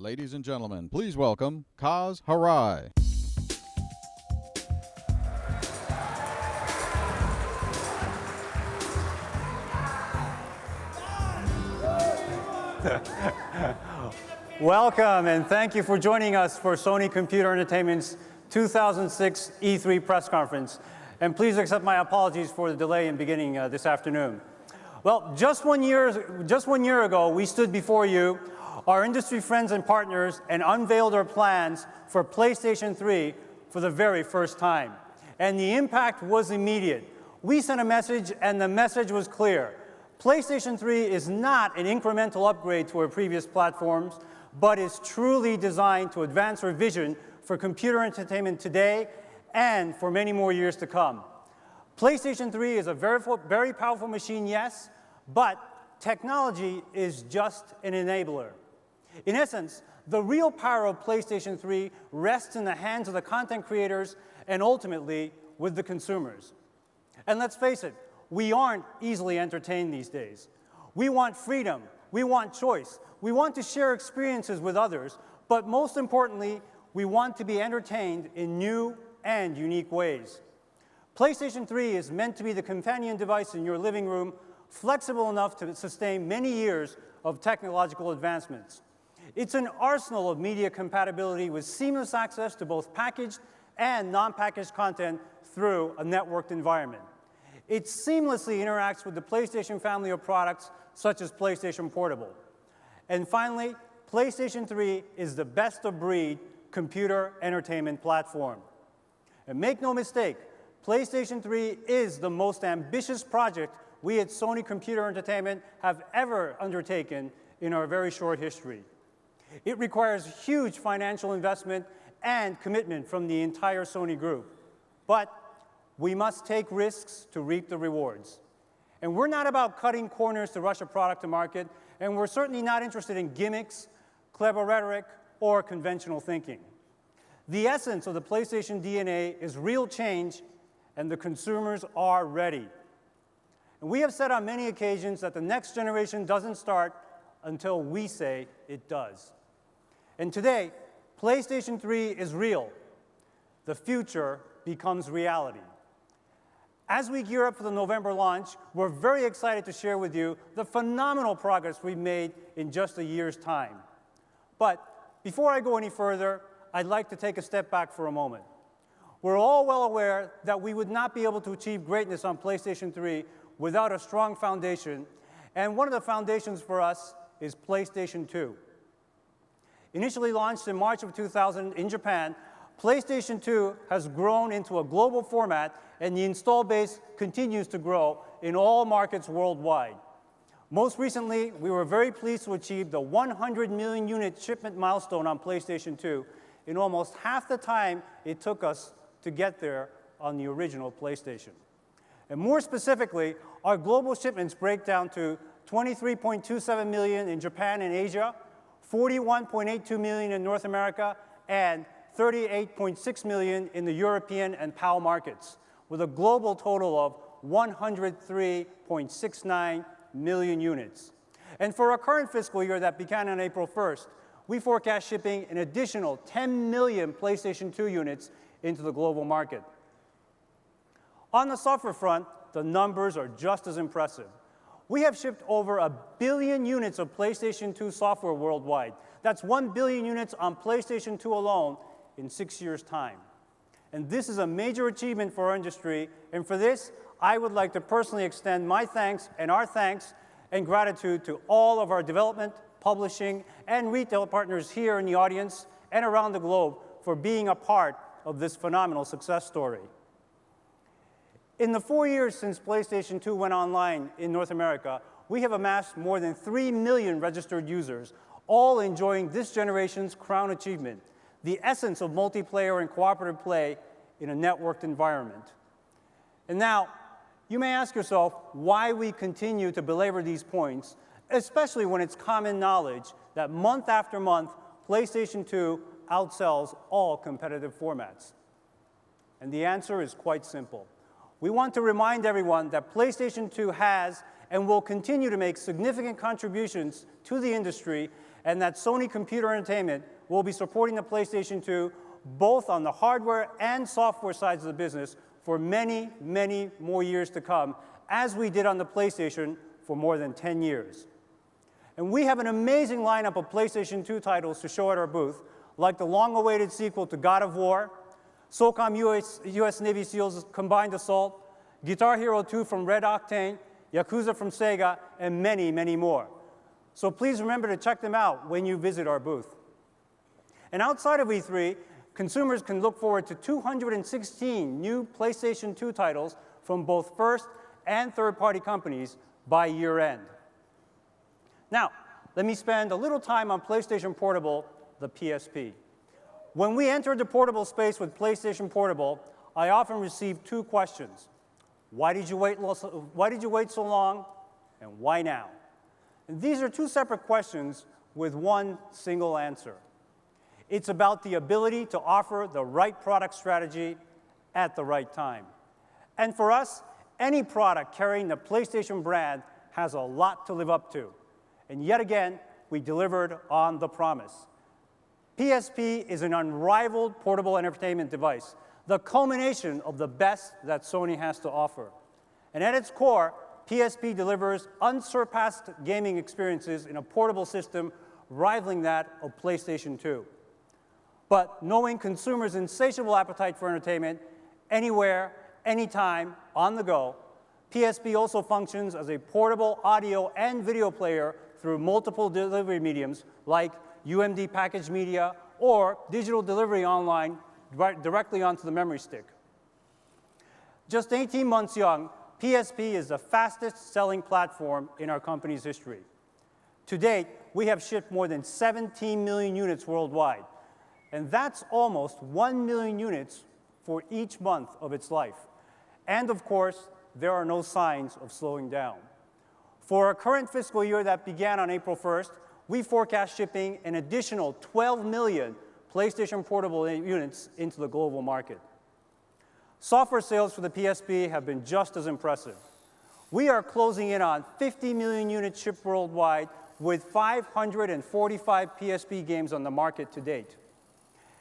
Ladies and gentlemen, please welcome Kaz Harai. Welcome, and thank you for joining us for Sony Computer Entertainment's 2006 E3 press conference. And please accept my apologies for the delay in beginning this afternoon. Well, just one year ago, we stood before you, our industry friends and partners, and unveiled our plans for PlayStation 3 for the very first time. And the impact was immediate. We sent a message, and the message was clear. PlayStation 3 is not an incremental upgrade to our previous platforms, but is truly designed to advance our vision for computer entertainment today and for many more years to come. PlayStation 3 is a very powerful machine, yes, but technology is just an enabler. In essence, the real power of PlayStation 3 rests in the hands of the content creators and ultimately with the consumers. And let's face it, we aren't easily entertained these days. We want freedom, we want choice, we want to share experiences with others, but most importantly, we want to be entertained in new and unique ways. PlayStation 3 is meant to be the companion device in your living room, flexible enough to sustain many years of technological advancements. It's an arsenal of media compatibility with seamless access to both packaged and non-packaged content through a networked environment. It seamlessly interacts with the PlayStation family of products, such as PlayStation Portable. And finally, PlayStation 3 is the best-of-breed computer entertainment platform. And make no mistake, PlayStation 3 is the most ambitious project we at Sony Computer Entertainment have ever undertaken in our very short history. It requires huge financial investment and commitment from the entire Sony group. But we must take risks to reap the rewards. And we're not about cutting corners to rush a product to market, and we're certainly not interested in gimmicks, clever rhetoric, or conventional thinking. The essence of the PlayStation DNA is real change, and the consumers are ready. And we have said on many occasions that the next generation doesn't start until we say it does. And today, PlayStation 3 is real. The future becomes reality. As we gear up for the November launch, we're very excited to share with you the phenomenal progress we've made in just a year's time. But before I go any further, I'd like to take a step back for a moment. We're all well aware that we would not be able to achieve greatness on PlayStation 3 without a strong foundation, and one of the foundations for us is PlayStation 2. Initially launched in March of 2000 in Japan, PlayStation 2 has grown into a global format, and the install base continues to grow in all markets worldwide. Most recently, we were very pleased to achieve the 100 million unit shipment milestone on PlayStation 2 in almost half the time it took us to get there on the original PlayStation. And more specifically, our global shipments break down to 23.27 million in Japan and Asia, 41.82 million in North America, and 38.6 million in the European and PAL markets, with a global total of 103.69 million units. And for our current fiscal year that began on April 1st, we forecast shipping an additional 10 million PlayStation 2 units into the global market. On the software front, the numbers are just as impressive. We have shipped over 1 billion units of PlayStation 2 software worldwide. That's 1 billion units on PlayStation 2 alone in 6 years' time. And this is a major achievement for our industry, and for this, I would like to personally extend my thanks and our thanks and gratitude to all of our development, publishing, and retail partners here in the audience and around the globe for being a part of this phenomenal success story. In the 4 years since PlayStation 2 went online in North America, we have amassed more than 3 million registered users, all enjoying this generation's crown achievement, the essence of multiplayer and cooperative play in a networked environment. And now, you may ask yourself why we continue to belabor these points, especially when it's common knowledge that month after month, PlayStation 2 outsells all competitive formats. And the answer is quite simple. We want to remind everyone that PlayStation 2 has and will continue to make significant contributions to the industry and that Sony Computer Entertainment will be supporting the PlayStation 2 both on the hardware and software sides of the business for many, many more years to come, as we did on the PlayStation for more than 10 years. And we have an amazing lineup of PlayStation 2 titles to show at our booth, like the long-awaited sequel to God of War, SOCOM US Navy SEALs Combined Assault, Guitar Hero 2 from Red Octane, Yakuza from Sega, and many, many more. So please remember to check them out when you visit our booth. And outside of E3, consumers can look forward to 216 new PlayStation 2 titles from both first and third-party companies by year-end. Now, let me spend a little time on PlayStation Portable, the PSP. When we entered the portable space with PlayStation Portable, I often received two questions. Why did you wait so long, and why now? And these are two separate questions with one single answer. It's about the ability to offer the right product strategy at the right time. And for us, any product carrying the PlayStation brand has a lot to live up to. And yet again, we delivered on the promise. PSP is an unrivaled portable entertainment device, the culmination of the best that Sony has to offer. And at its core, PSP delivers unsurpassed gaming experiences in a portable system rivaling that of PlayStation 2. But knowing consumers' insatiable appetite for entertainment, anywhere, anytime, on the go, PSP also functions as a portable audio and video player through multiple delivery mediums like UMD packaged media or digital delivery online directly onto the memory stick. Just 18 months young, PSP is the fastest-selling platform in our company's history. To date, we have shipped more than 17 million units worldwide, and that's almost 1 million units for each month of its life. And of course, there are no signs of slowing down. For our current fiscal year that began on April 1st, we forecast shipping an additional 12 million PlayStation Portable units into the global market. Software sales for the PSP have been just as impressive. We are closing in on 50 million units shipped worldwide with 545 PSP games on the market to date.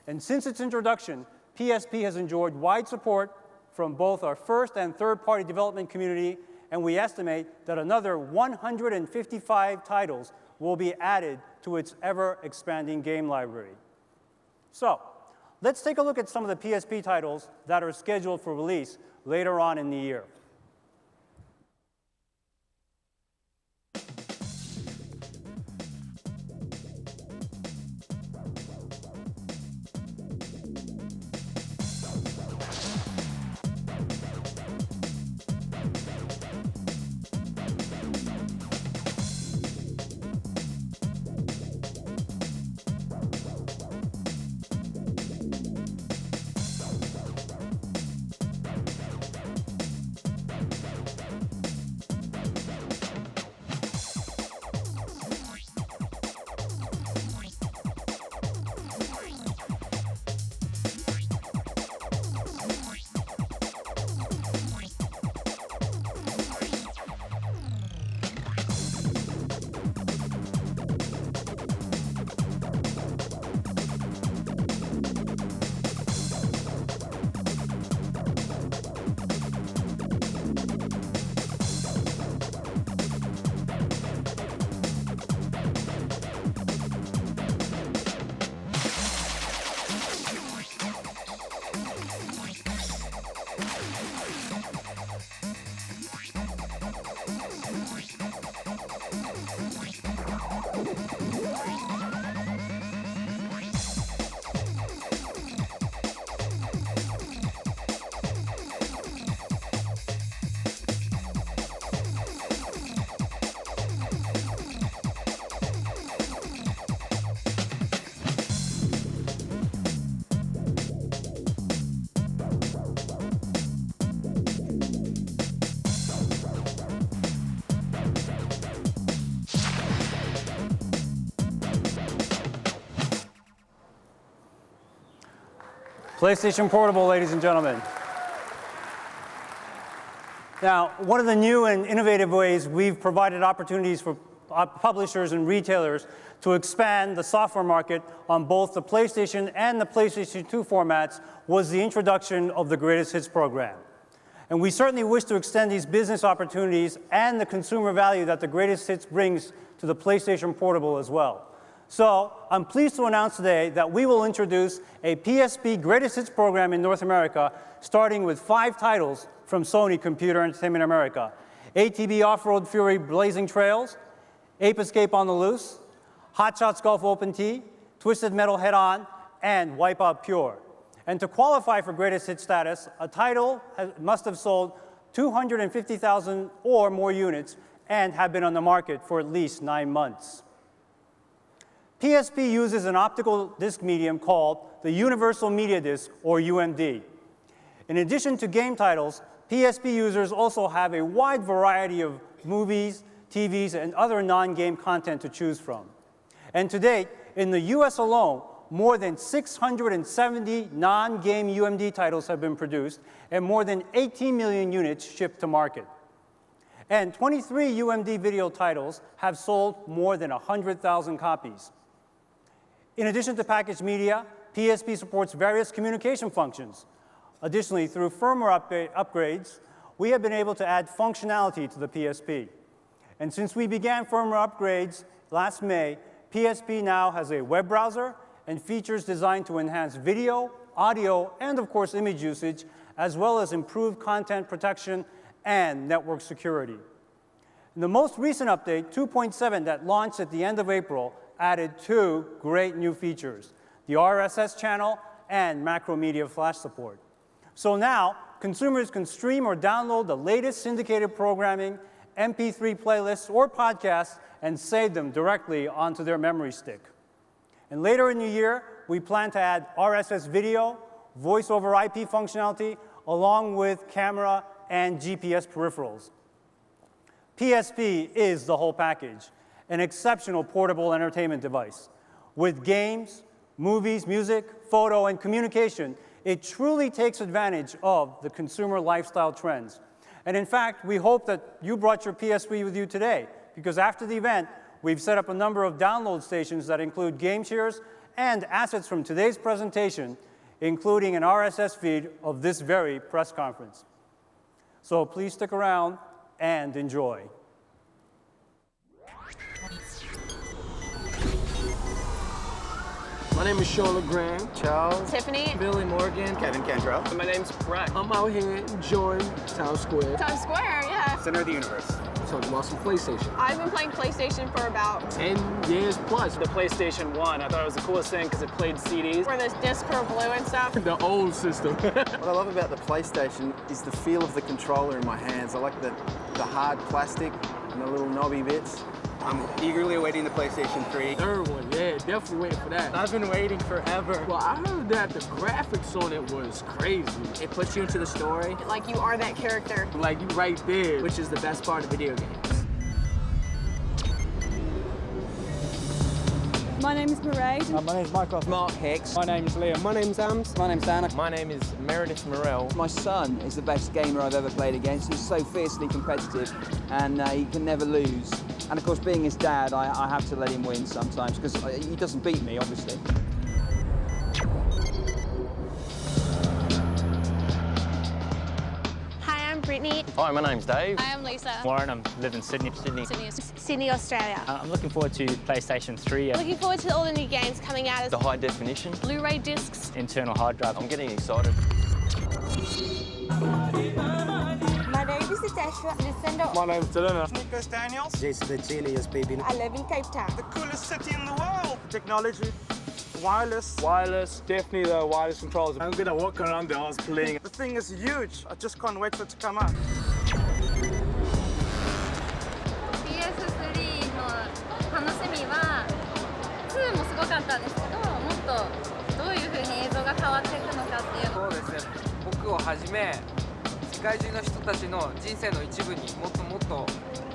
And since its introduction, PSP has enjoyed wide support from both our first and third-party development community, and we estimate that another 155 titles will be added to its ever-expanding game library. So, let's take a look at some of the PSP titles that are scheduled for release later on in the year. PlayStation Portable, ladies and gentlemen. Now, one of the new and innovative ways we've provided opportunities for publishers and retailers to expand the software market on both the PlayStation and the PlayStation 2 formats was the introduction of the Greatest Hits program. And we certainly wish to extend these business opportunities and the consumer value that the Greatest Hits brings to the PlayStation Portable as well. So I'm pleased to announce today that we will introduce a PSP Greatest Hits program in North America, starting with 5 titles from Sony Computer Entertainment America: ATV Off-Road Fury Blazing Trails, Ape Escape on the Loose, Hot Shots Golf Open T, Twisted Metal Head On, and Wipeout Pure. And to qualify for Greatest Hit status, a title must have sold 250,000 or more units and have been on the market for at least 9 months. PSP uses an optical disc medium called the Universal Media Disc, or UMD. In addition to game titles, PSP users also have a wide variety of movies, TVs, and other non-game content to choose from. And to date, in the US alone, more than 670 non-game UMD titles have been produced, and more than 18 million units shipped to market. And 23 UMD video titles have sold more than 100,000 copies. In addition to packaged media, PSP supports various communication functions. Additionally, through firmware upgrades, we have been able to add functionality to the PSP. And since we began firmware upgrades last May, PSP now has a web browser and features designed to enhance video, audio, and of course image usage, as well as improve content protection and network security. And the most recent update, 2.7, that launched at the end of April, added 2 great new features: the RSS channel and macromedia flash support. So now, consumers can stream or download the latest syndicated programming, MP3 playlists, or podcasts and save them directly onto their memory stick. And later in the year, we plan to add RSS video, voice over IP functionality, along with camera and GPS peripherals. PSP is the whole package, an exceptional portable entertainment device. With games, movies, music, photo, and communication, it truly takes advantage of the consumer lifestyle trends. And in fact, we hope that you brought your PSP with you today, because after the event, we've set up a number of download stations that include game shares and assets from today's presentation, including an RSS feed of this very press conference. So please stick around and enjoy. My name is Sean LeGrand. Charles. Tiffany. Billy Morgan. Kevin Cantrell. My name's Brett. I'm out here enjoying Town Square. Times Square, yeah. Center of the universe. Talking about some PlayStation. I've been playing PlayStation for about 10 years plus. The PlayStation 1, I thought it was the coolest thing because it played CDs. where those discs were blue and stuff. The old system. What I love about the PlayStation is the feel of the controller in my hands. I like the hard plastic and the little knobby bits. I'm eagerly awaiting the PlayStation 3. Third one, yeah, definitely waiting for that. I've been waiting forever. Well, I heard that the graphics on it was crazy. It puts you into the story, Like you are that character. Like you right there. which is the best part of video games. My name is Mairead. My name's Michael. Mark Hicks. My name's Liam. My name's Ams. My name's Anna. My name is Meredith Morell. My son is the best gamer I've ever played against. He's so fiercely competitive and he can never lose. And of course, being his dad, I have to let him win sometimes because he doesn't beat me, obviously. Hi, I'm Brittany. Hi, my name's Dave. I am Lisa. Warren, I live in Sydney. Sydney, Australia. I'm looking forward to PlayStation 3. Looking forward to all the new games coming out as The high definition. Blu-ray discs. Internal hard drive. I'm getting excited. My name is Natasha. Lucinda. My name's Dylan. Nicholas Daniels. Jason Vecilius, baby. I live in Cape Town. The coolest city in the world. Technology, wireless. Wireless, definitely the wireless controls. I'm gonna walk around the house playing. The thing is huge. I just can't wait for it to come out. PS3 の楽しみは2もすごかったんですけど、もっとどういう風に映像が変わっていくのかっていうの。そうですね。僕をはじめ世界中の人たちの人生の一部にもっともっと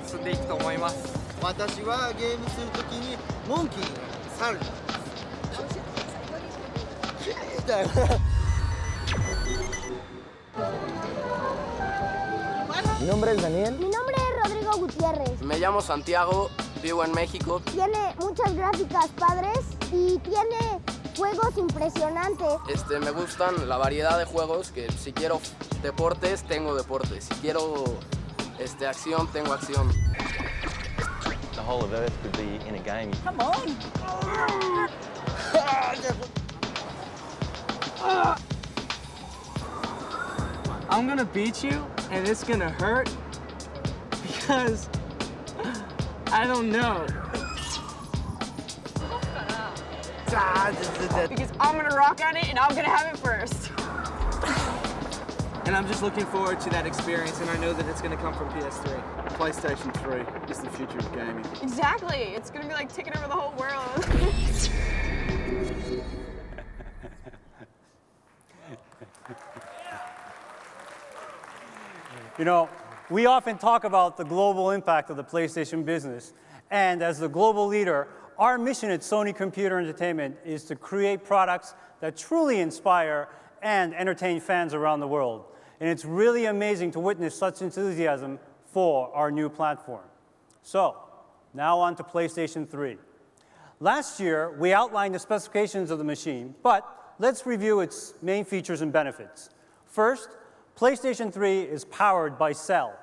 進んでいくと思います。私はゲームするときにモンキー、猿。Mi nombre es Daniel. Mi nombre es Rodrigo Gutiérrez. Me llamo Santiago. Vivo en México. Tiene muchas gráficas padres y tiene juegos impresionantes. Me gustan la variedad de juegos, que si quiero deportes, tengo deportes. Si quiero acción, tengo acción. The whole of Earth could be in a game. Come on! I'm gonna beat you, and it's gonna hurt because I don't know. Because I'm gonna rock on it and I'm gonna have it first. And I'm just looking forward to that experience, and I know that it's going to come from PS3. PlayStation 3 is the future of gaming. Exactly. It's gonna be like taking over the whole world. You know, we often talk about the global impact of the PlayStation business. And as the global leader, our mission at Sony Computer Entertainment is to create products that truly inspire and entertain fans around the world. And it's really amazing to witness such enthusiasm for our new platform. So, now on to PlayStation 3. Last year, we outlined the specifications of the machine, but let's review its main features and benefits. First, PlayStation 3 is powered by Cell.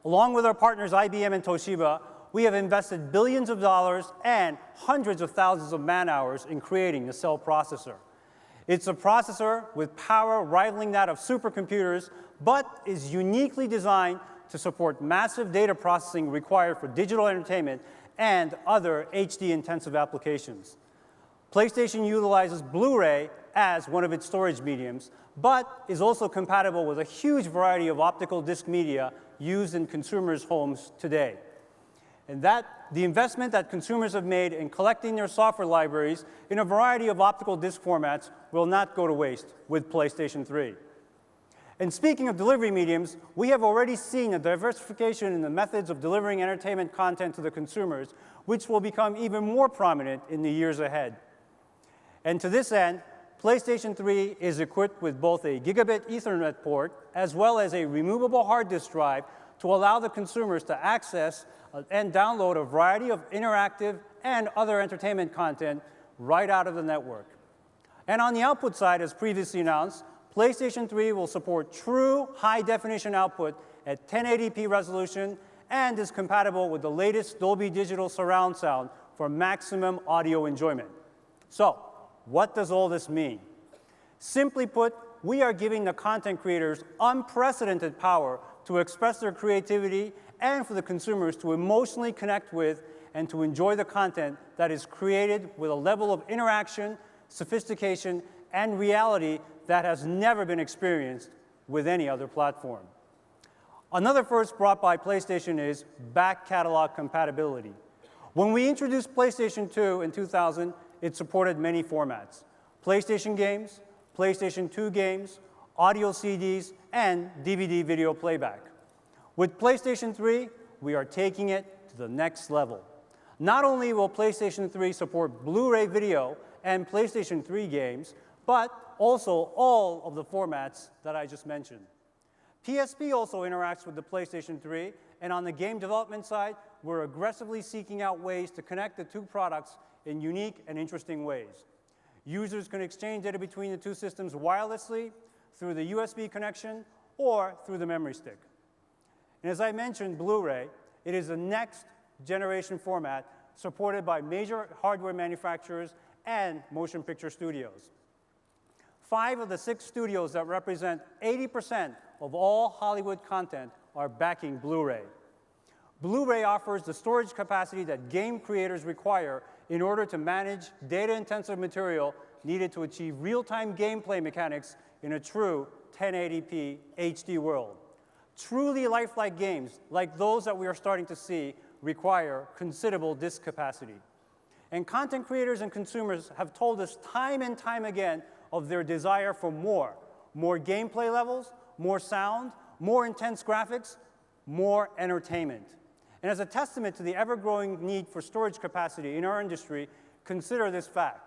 Along with our partners IBM and Toshiba, we have invested billions of dollars and hundreds of thousands of man-hours in creating the Cell processor. It's a processor with power rivaling that of supercomputers, but is uniquely designed to support massive data processing required for digital entertainment and other HD-intensive applications. PlayStation utilizes Blu-ray as one of its storage mediums, but is also compatible with a huge variety of optical disc media used in consumers' homes today. And the investment that consumers have made in collecting their software libraries in a variety of optical disc formats will not go to waste with PlayStation 3. And speaking of delivery mediums, we have already seen a diversification in the methods of delivering entertainment content to the consumers, which will become even more prominent in the years ahead. And to this end, PlayStation 3 is equipped with both a gigabit Ethernet port as well as a removable hard disk drive to allow the consumers to access and download a variety of interactive and other entertainment content right out of the network. And on the output side, as previously announced, PlayStation 3 will support true high-definition output at 1080p resolution and is compatible with the latest Dolby Digital surround sound for maximum audio enjoyment. So, what does all this mean? Simply put, we are giving the content creators unprecedented power to express their creativity and for the consumers to emotionally connect with and to enjoy the content that is created with a level of interaction, sophistication, and reality that has never been experienced with any other platform. Another first brought by PlayStation is back catalog compatibility. When we introduced PlayStation 2 in 2000, it supported many formats: PlayStation games, PlayStation 2 games, audio CDs, and DVD video playback. With PlayStation 3, we are taking it to the next level. Not only will PlayStation 3 support Blu-ray video and PlayStation 3 games, but also all of the formats that I just mentioned. PSP also interacts with the PlayStation 3, and on the game development side, we're aggressively seeking out ways to connect the two products in unique and interesting ways. Users can exchange data between the two systems wirelessly, through the USB connection, or through the memory stick. And as I mentioned, Blu-ray, it is the next generation format supported by major hardware manufacturers and motion picture studios. 5 of the 6 studios that represent 80% of all Hollywood content are backing Blu-ray. Blu-ray offers the storage capacity that game creators require in order to manage data-intensive material needed to achieve real-time gameplay mechanics in a true 1080p HD world. Truly lifelike games, like those that we are starting to see, require considerable disk capacity. And content creators and consumers have told us time and time again of their desire for more gameplay levels, more sound, more intense graphics, more entertainment. And as a testament to the ever-growing need for storage capacity in our industry, consider this fact.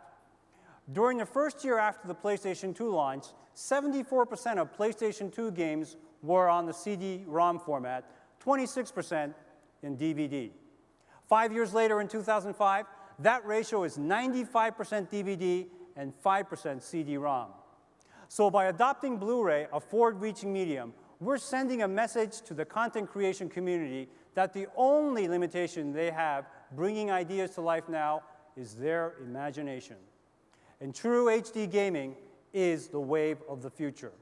During the first year after the PlayStation 2 launch, 74% of PlayStation 2 games were on the CD-ROM format, 26% in DVD. 5 years later in 2005, that ratio is 95% DVD and 5% CD-ROM. So by adopting Blu-ray, a forward-reaching medium, we're sending a message to the content creation community that the only limitation they have bringing ideas to life now is their imagination. And true HD gaming is the wave of the future.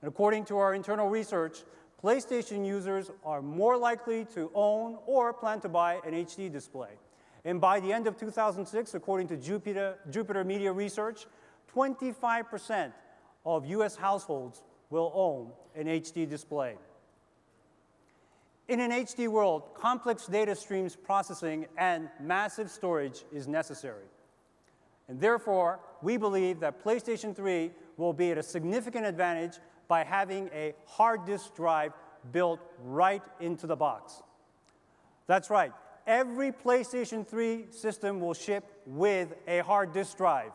And according to our internal research, PlayStation users are more likely to own or plan to buy an HD display. And by the end of 2006, according to Jupiter Media Research, 25% of US households will own an HD display. In an HD world, complex data streams processing and massive storage is necessary. And therefore, we believe that PlayStation 3 will be at a significant advantage by having a hard disk drive built right into the box. That's right. Every PlayStation 3 system will ship with a hard disk drive.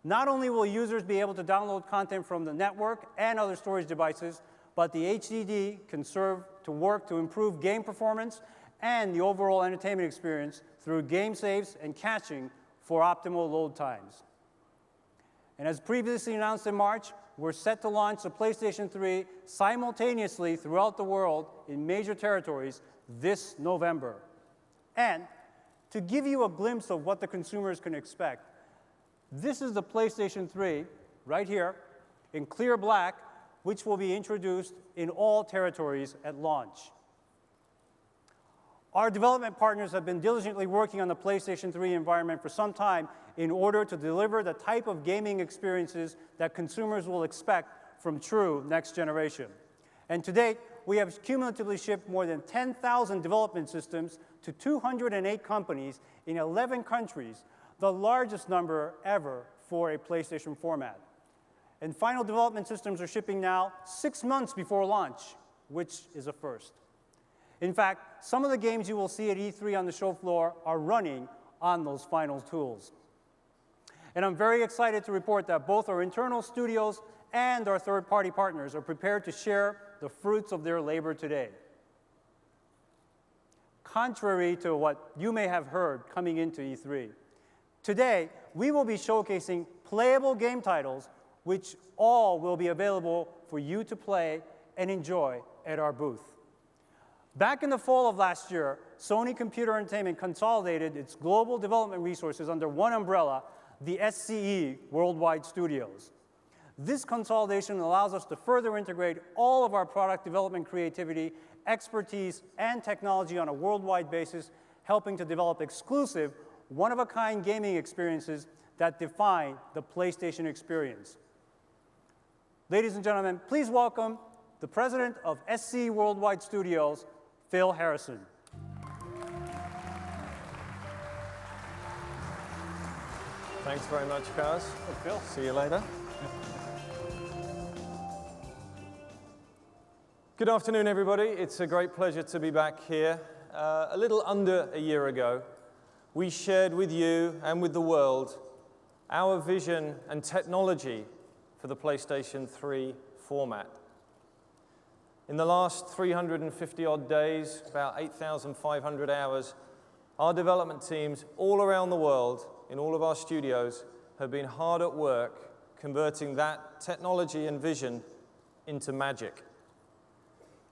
Not only will users be able to download content from the network and other storage devices, but the HDD can serve to work to improve game performance and the overall entertainment experience through game saves and caching for optimal load times. And as previously announced in March, we're set to launch the PlayStation 3 simultaneously throughout the world in major territories this November. And to give you a glimpse of what the consumers can expect, this is the PlayStation 3 right here in clear black, which will be introduced in all territories at launch. Our development partners have been diligently working on the PlayStation 3 environment for some time in order to deliver the type of gaming experiences that consumers will expect from true next generation. And to date, we have cumulatively shipped more than 10,000 development systems to 208 companies in 11 countries, the largest number ever for a PlayStation format. And final development systems are shipping now 6 months before launch, which is a first. In fact, some of the games you will see at E3 on the show floor are running on those final tools. And I'm very excited to report that both our internal studios and our third-party partners are prepared to share the fruits of their labor today. Contrary to what you may have heard coming into E3, today we will be showcasing playable game titles which all will be available for you to play and enjoy at our booth. Back in the fall of last year, Sony Computer Entertainment consolidated its global development resources under one umbrella, the SCE Worldwide Studios. This consolidation allows us to further integrate all of our product development creativity, expertise, and technology on a worldwide basis, helping to develop exclusive, one-of-a-kind gaming experiences that define the PlayStation experience. Ladies and gentlemen, please welcome the president of SCE Worldwide Studios, Phil Harrison. Thanks very much, Kaz. Hey, Phil. See you later. Good afternoon, everybody. It's a great pleasure to be back here. A little under a year ago, we shared with you and with the world our vision and technology for the PlayStation 3 format. In the last 350-odd days, about 8,500 hours, our development teams all around the world, in all of our studios, have been hard at work converting that technology and vision into magic.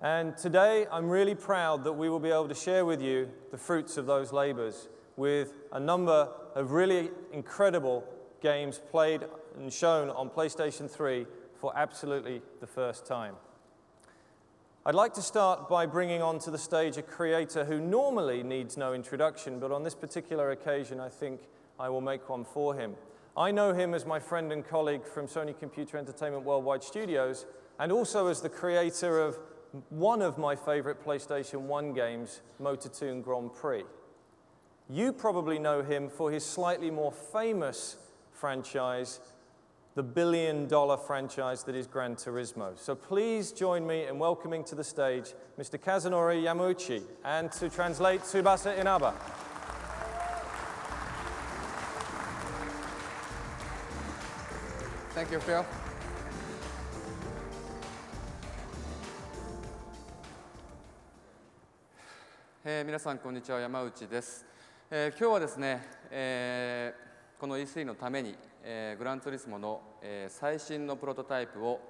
And today, I'm really proud that we will be able to share with you the fruits of those labors with a number of really incredible games played and shown on PlayStation 3 for absolutely the first time. I'd like to start by bringing onto the stage a creator who normally needs no introduction, but on this particular occasion, I think I will make one for him. I know him as my friend and colleague from Sony Computer Entertainment Worldwide Studios, and also as the creator of one of my favorite PlayStation 1 games, Motortoon Grand Prix. You probably know him for his slightly more famous franchise, the billion-dollar franchise that is Gran Turismo. So please join me in welcoming to the stage Mr. Kazunori Yamauchi, and to translate, Tsubasa Inaba. Thank you, Phil. 皆さんこんにちは、山内です。今日はですね、この E3 のために、グランツーリスモの、最新のプロトタイプを、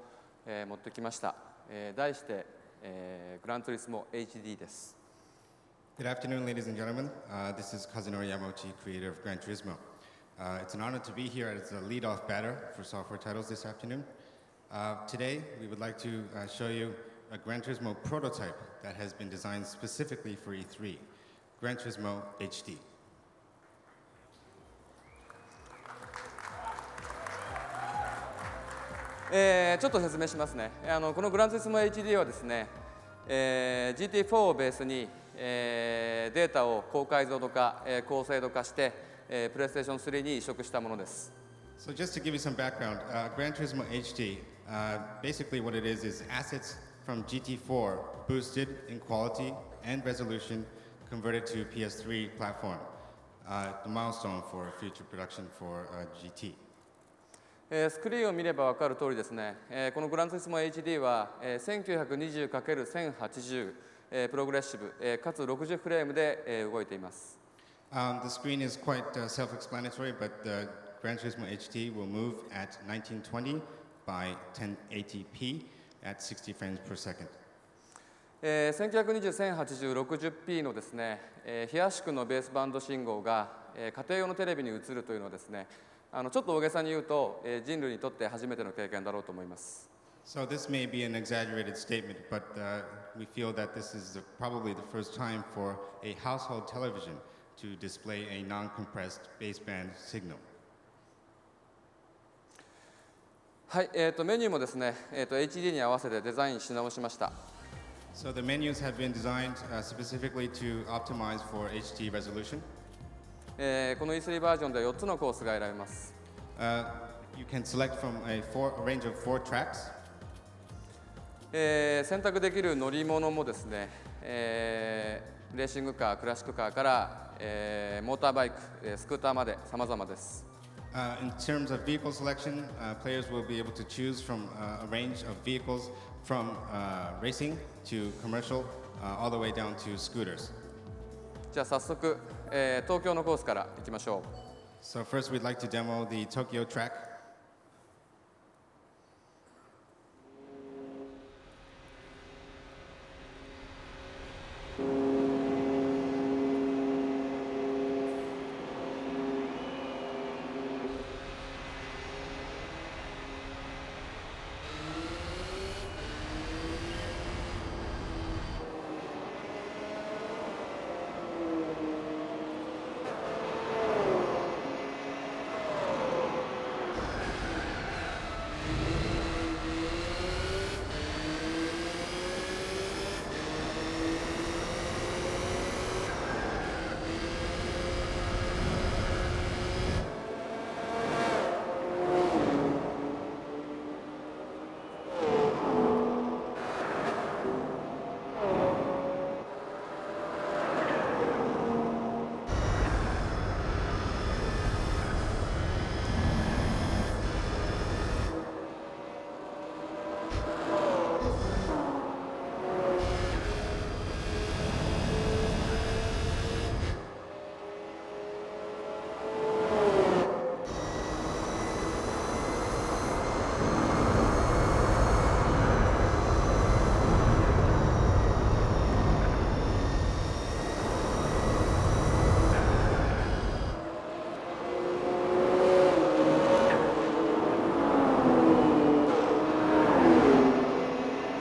持ってきました。題して、グランツーリスモ HD です。Good afternoon, ladies and gentlemen. This is Kazunori Yamauchi, creator of Gran Turismo. It's an honor to be here as a lead-off batter for software titles this afternoon. Today, we would like to show you a Gran Turismo prototype that has been designed specifically for E3, Gran Turismo HD. ちょっと説明しますね。このグランツーリスモ HD はですね、GT4 をベースに、データを高解像度化、高精度化して、プレイステーション3に移植したものです。So just to give you some background, Gran Turismo HD, basically what it is assets from GT4 boosted in quality and resolution converted to PS3 platform, the milestone for future production for GT. スクリーンを見れば分かる通りですね、このグランツーリスモ HD は 1920×1080 プログレッシブ、かつ60フレームで動いています。The screen is quite self-explanatory, but the Gran Turismo HD will move at 1920 by 1080p at 60 frames per second. 1920×1080-60p のですね、非圧縮のベースバンド信号が、家庭用のテレビに映るというのはですね、ちょっと大げさに言うと、人類にとって初めての経験だろうと思います。So this may be an exaggerated statement, but we feel that this is probably the first time for a household television to display a non-compressed baseband signal. はい、メニューもですね、HD に合わせてデザインし直しました。So the menus have been designed specifically to optimize for HD resolution. この E3 バージョンで4つのコースが選べます。You can select from a range of 4 tracks. 選択できる乗り物もですね、レーシングカー、クラシックカーから、モーターバイク、スクーターまで様々です。In terms of vehicle selection, players will be able to choose from a range of vehicles from racing to commercial, all the way down to scooters. じゃあ早速、東京のコースから行きましょう。So first we'd like to demo the Tokyo track.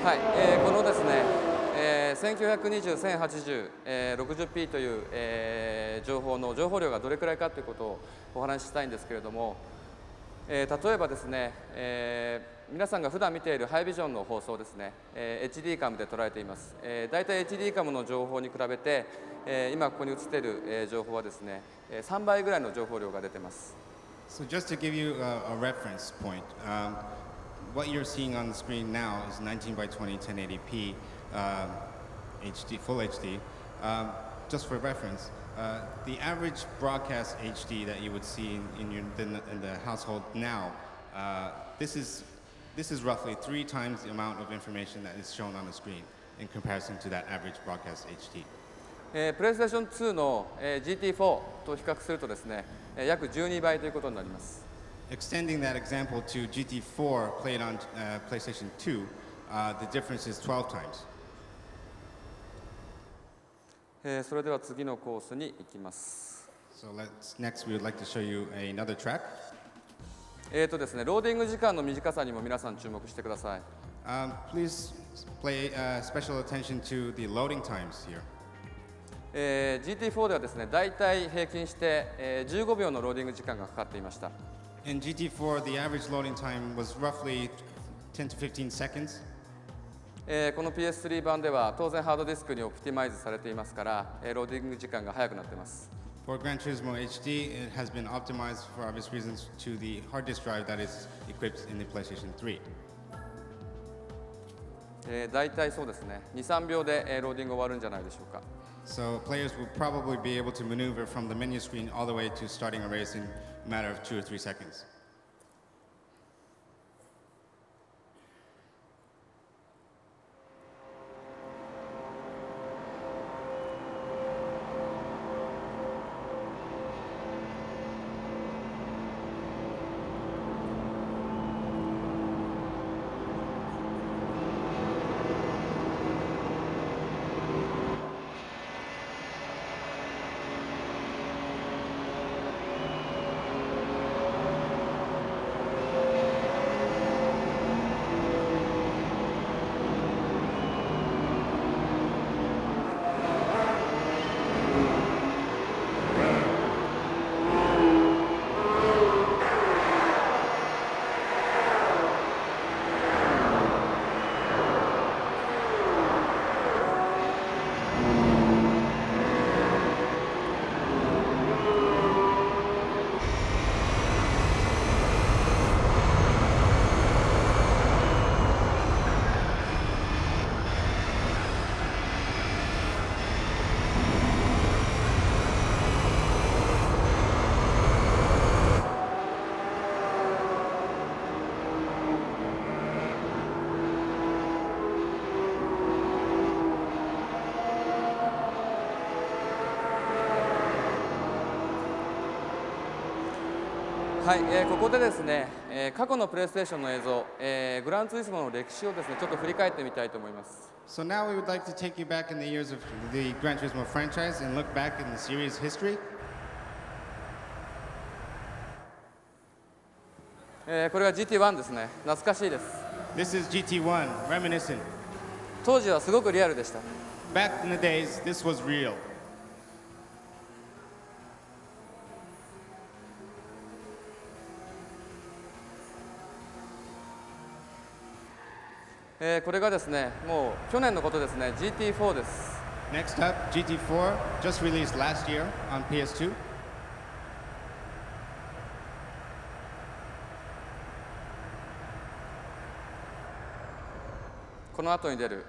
はい、このですね、1920×1080、60p という、情報量がどれくらいかということをお話ししたいんですけれども、例えばですね、皆さんが普段見ているハイビジョンの放送ですね、HD カムで捉えています。だいたい HD カムの情報に比べて、今ここに映っている、情報はですね、3倍ぐらいの情報量が出ています。So just to give you a reference point, what you're seeing on the screen now is 19 by 20 1080p HD, full HD. Just for reference, the average broadcast HD that you would see in the household now, this is roughly 3 times the amount of information that is shown on the screen in comparison to that average broadcast HD. プレイステーション2の、GT4 と比較するとですね、約12倍ということになります。Extending that example to GT4 played on PlayStation 2, the difference is 12 times. それでは次のコースに行きます。So next we would like to show you another track. ですね、ローディング時間の短さにも皆さん注目してください。Please pay special attention to the loading times here. GT4 ではですね、だいたい平均して、15秒のローディング時間がかかっていました。In GT4, the average loading time was roughly 10 to 15 seconds. この PS3 版では当然ハードディスクにオプティマイズされていますから、ローディング時間が速くなっています。For Gran Turismo HD, it has been optimized for obvious reasons to the hard disk drive that is equipped in the PlayStation 3. だいたいそうですね、2、3秒で、ローディング終わるんじゃないでしょうか。So players will probably be able to maneuver from the menu screen all the way to starting a race in a matter of 2 or 3 seconds. はい、ここでですね、過去のプレイステーションの映像、グランツーリスモの歴史をですね、ちょっと振り返ってみたいと思います。So now we would like to take you back in the years of the Gran Turismo franchise and look back in the series history. これが GT1 ですね。懐かしいです。This is GT1, reminiscent. 当時はすごくリアルでした。Back in the days, this was real. これがですね、もう去年のことですね、GT4 です。Next up, GT4, just released last year on PS2. この後に出る、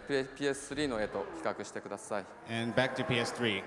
PS3 の絵と比較してください。And back to PS3.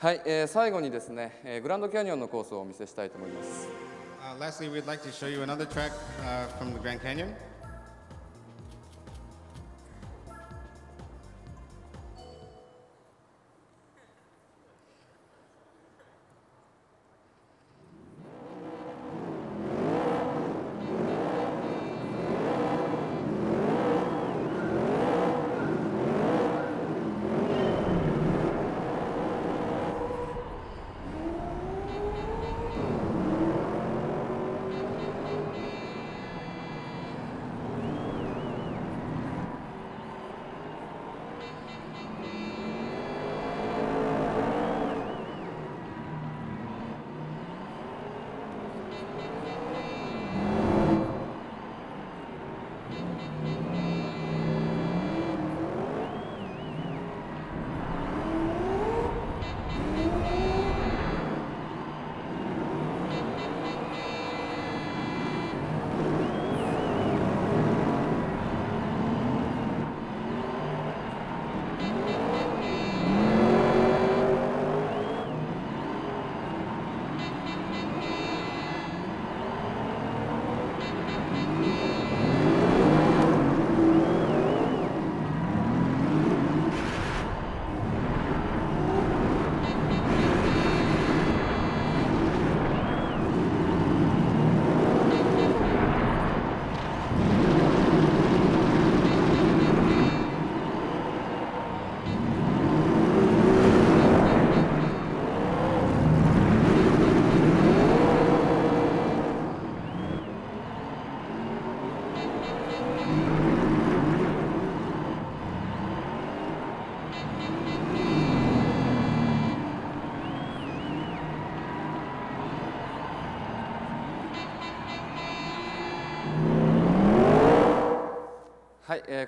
はい、最後にですね、グランドキャニオンのコースをお見せしたいと思います。Lastly, we'd like to show you another track from the Grand Canyon. こ、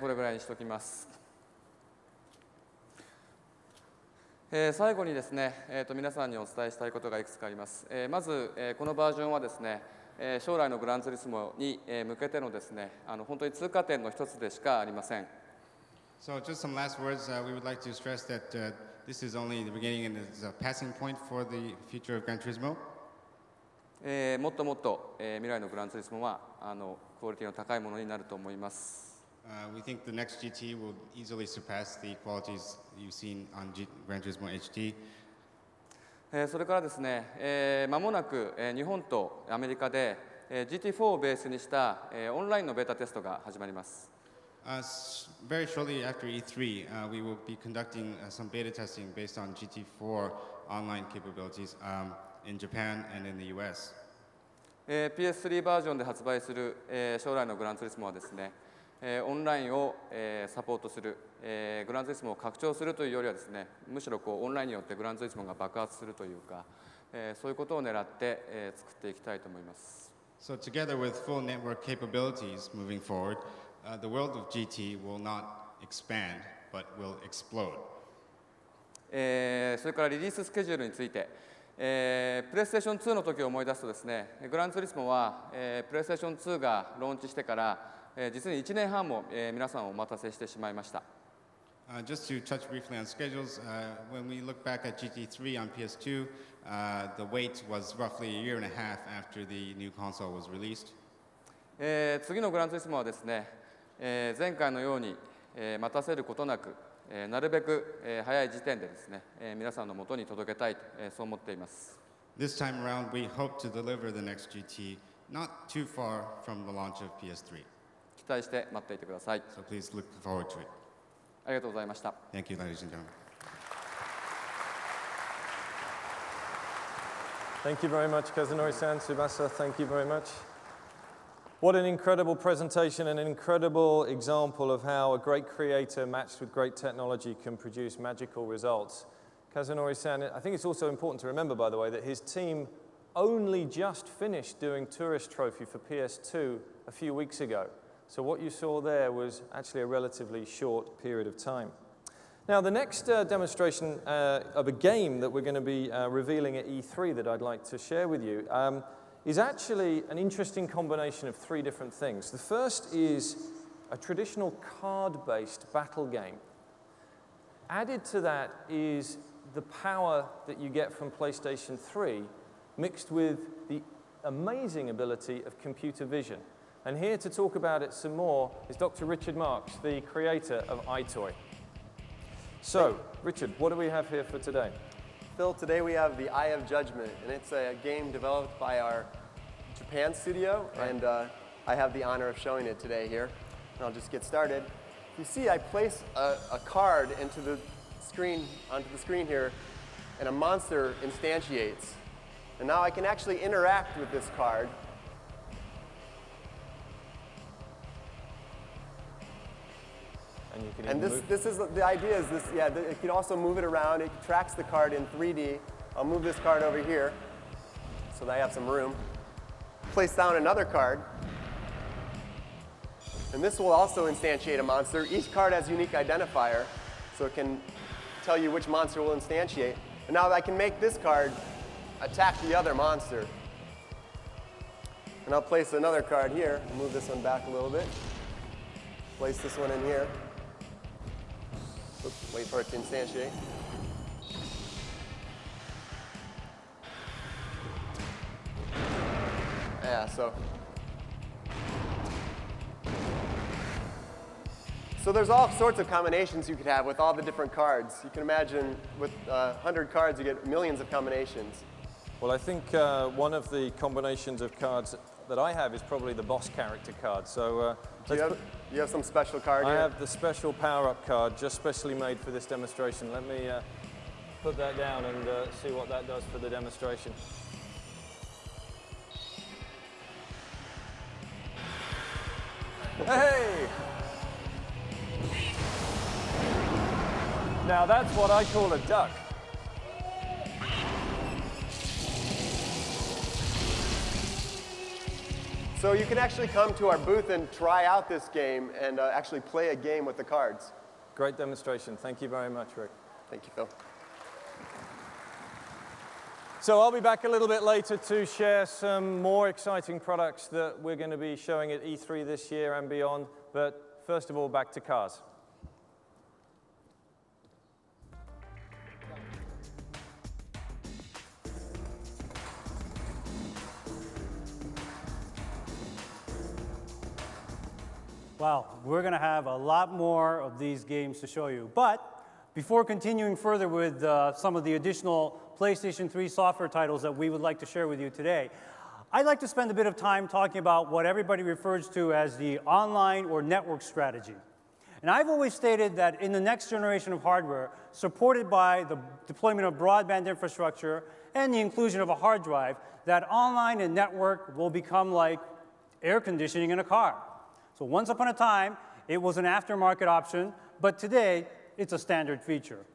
これぐらいにしておきます。最後にですね、皆さんにお伝えしたいことがいくつかあります。まず、このバージョンはですね、将来のグランツーリスモに向けてのですね、本当に通過点の一つでしかありません。So just some last words. We would like to stress that this is only the beginning and it's a passing point for the future of Gran Turismo. もっともっと、未来のグランツーリスモはクオリティの高いものになると思います。We think the next GT will easily surpass the qualities you've seen on Gran Turismo HD. それからですね、間もなく日本とアメリカで GT4 をベースにしたオンラインのベータテストが始まります。Very shortly after E3, we will be conducting some beta testing based on GT4 online capabilities in Japan and in the US. PS3 バージョンで発売する将来のグランツーリスモはですね、オンラインをサポートする、グランツーリスモを拡張するというよりはですね、むしろオンラインによってグランツーリスモが爆発するというか、そういうことを狙って作っていきたいと思います。So together with full network capabilities moving forward, the world of GT will not expand, but will explode. それからリリーススケジュールについて、プレイステーション2の時を思い出すとですね、グランツーリスモは、プレイステーション2がローンチしてから実に1年半も皆さんをお待たせしてしまいました。Just to touch briefly on schedules, when we look back at GT3 on PS2, the wait was roughly a year and a half after the new console was released. 次のグランツーリスモはですね、前回のように待たせることなく、なるべく早い時点でですね、皆さんのもとに届けたいと、そう思っています。This time around, we hope to deliver the next GT not too far from the launch of PS3. 期待して待っていてください。So please look forward to it. ありがとうございました。Thank you, ladies and gentlemen. Thank you very much, Kazunori-san. Tsubasa, thank you very much. What an incredible presentation and an incredible example of how a great creator matched with great technology can produce magical results. Kazunori-san, I think it's also important to remember, by the way, that his team only just finished doing Tourist Trophy for PS2 a few weeks ago. So what you saw there was actually a relatively short period of time. Now, the next demonstration of a game that we're going to be revealing at E3 that I'd like to share with you is actually an interesting combination of three different things. The first is a traditional card-based battle game. Added to that is the power that you get from PlayStation 3 mixed with the amazing ability of computer vision. And here to talk about it some more is Dr. Richard Marks, the creator of iToy. So, Richard, what do we have here for today? Phil, today we have the Eye of Judgment, and it's a game developed by our Japan studio, and I have the honor of showing it today here. And I'll just get started. You see, I place a card onto the screen here, and a monster instantiates. And now I can actually interact with this card. And this is the idea is this, yeah, it can also move it around. It tracks the card in 3D. I'll move this card over here so that I have some room. Place down another card. And this will also instantiate a monster. Each card has a unique identifier, so it can tell you which monster will instantiate. And now I can make this card attack the other monster. And I'll place another card here. Move this one back a little bit. Place this one in here. Oops, wait for it to instantiate. Yeah, so there's all sorts of combinations you could have with all the different cards. You can imagine with 100 cards, you get millions of combinations. Well, I think one of the combinations of cards that I have is probably the boss character card. So you have some special card here? I have the special power-up card, just specially made for this demonstration. Let me put that down and see what that does for the demonstration. Hey! Now that's what I call a duck. So you can actually come to our booth and try out this game and actually play a game with the cards. Great demonstration. Thank you very much, Rick. Thank you, Phil. So I'll be back a little bit later to share some more exciting products that we're going to be showing at E3 this year and beyond. But first of all, back to cars. Wow, we're going to have a lot more of these games to show you. But before continuing further with some of the additional PlayStation 3 software titles that we would like to share with you today, I'd like to spend a bit of time talking about what everybody refers to as the online or network strategy. And I've always stated that in the next generation of hardware, supported by the deployment of broadband infrastructure and the inclusion of a hard drive, that online and network will become like air conditioning in a car. So once upon a time, it was an aftermarket option, but today, it's a standard feature.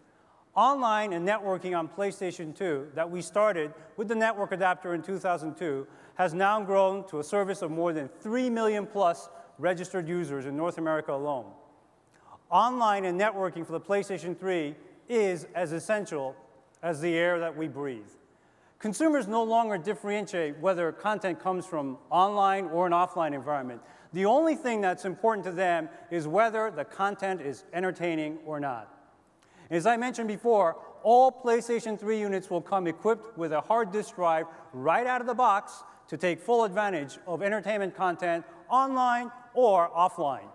Online and networking on PlayStation 2 that we started with the network adapter in 2002 has now grown to a service of more than 3 million plus registered users in North America alone. Online and networking for the PlayStation 3 is as essential as the air that we breathe. Consumers no longer differentiate whether content comes from online or an offline environment. The only thing that's important to them is whether the content is entertaining or not. As I mentioned before, all PlayStation 3 units will come equipped with a hard disk drive right out of the box to take full advantage of entertainment content online or offline.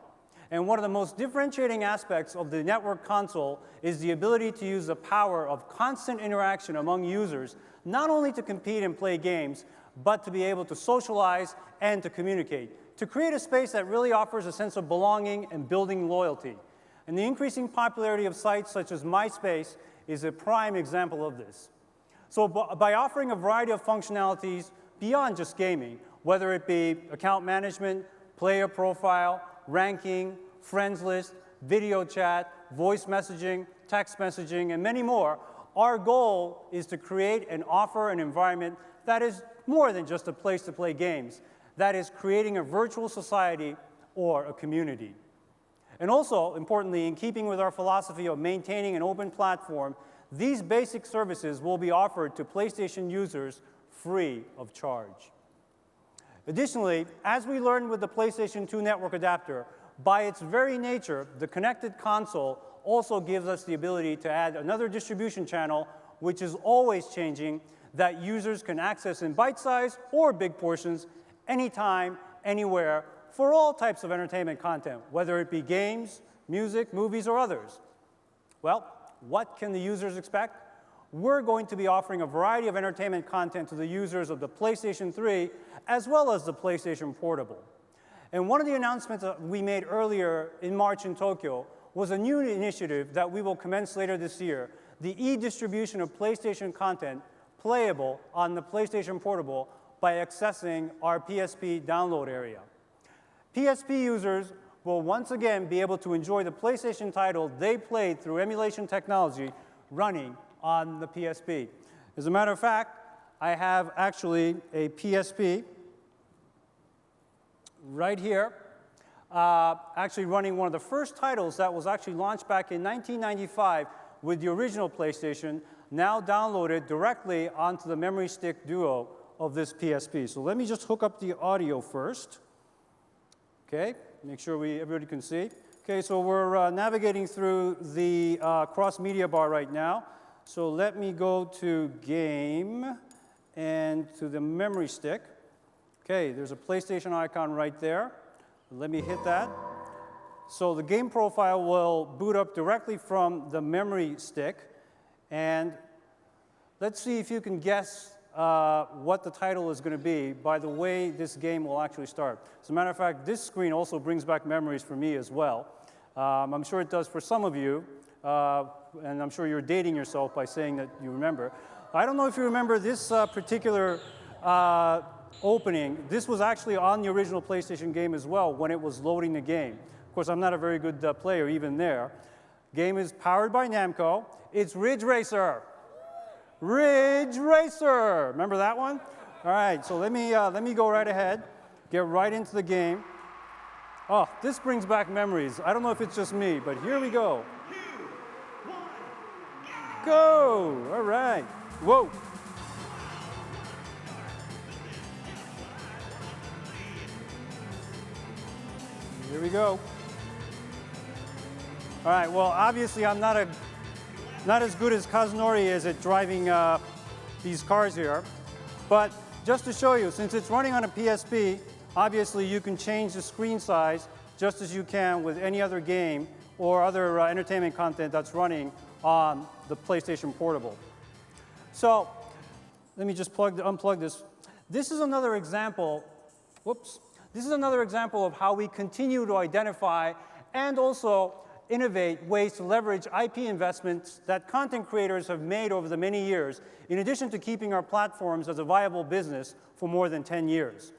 And one of the most differentiating aspects of the network console is the ability to use the power of constant interaction among users, not only to compete and play games, but to be able to socialize and to communicate, to create a space that really offers a sense of belonging and building loyalty. And the increasing popularity of sites such as MySpace is a prime example of this. So by offering a variety of functionalities beyond just gaming, whether it be account management, player profile, ranking, friends list, video chat, voice messaging, text messaging, and many more, our goal is to create and offer an environment that is more than just a place to play games. That is creating a virtual society or a community. And also, importantly, in keeping with our philosophy of maintaining an open platform, these basic services will be offered to PlayStation users free of charge. Additionally, as we learned with the PlayStation 2 network adapter, by its very nature, the connected console also gives us the ability to add another distribution channel, which is always changing, that users can access in bite-sized or big portions, anytime, anywhere, for all types of entertainment content, whether it be games, music, movies, or others. Well, what can the users expect? We're going to be offering a variety of entertainment content to the users of the PlayStation 3, as well as the PlayStation Portable. And one of the announcements that we made earlier in March in Tokyo was a new initiative that we will commence later this year, the e-distribution of PlayStation content playable on the PlayStation Portable by accessing our PSP download area. PSP users will once again be able to enjoy the PlayStation title they played through emulation technology running on the PSP. As a matter of fact, I have actually a PSP right here, actually running one of the first titles that was actually launched back in 1995 with the original PlayStation, now downloaded directly onto the memory stick duo of this PSP. So let me just hook up the audio first. Okay, make sure everybody can see. Okay, so we're navigating through the cross-media bar right now. So let me go to Game and to the memory stick. Okay, there's a PlayStation icon right there. Let me hit that. So the game profile will boot up directly from the memory stick. And let's see if you can guess what the title is going to be by the way this game will actually start. As a matter of fact, this screen also brings back memories for me as well. I'm sure it does for some of you, and I'm sure you're dating yourself by saying that you remember. I don't know if you remember this particular opening. This was actually on the original PlayStation game as well when it was loading the game. Of course, I'm not a very good player even there. Game is powered by Namco. It's Ridge Racer. Ridge Racer. Remember that one? All right, so let me go right ahead. get right into the game. Oh, this brings back memories. I don't know if it's just me, but here we go. Go! All right. Whoa. Here we go. All right, well, obviously I'm not as good as Kazunori is at driving these cars here. But just to show you, since it's running on a PSP, obviously you can change the screen size just as you can with any other game or other entertainment content that's running on the PlayStation Portable. So let me just unplug this. This is another example, whoops. This is another example of how we continue to identify and also innovate ways to leverage IP investments that content creators have made over the many years, in addition to keeping our platforms as a viable business for more than 10 years.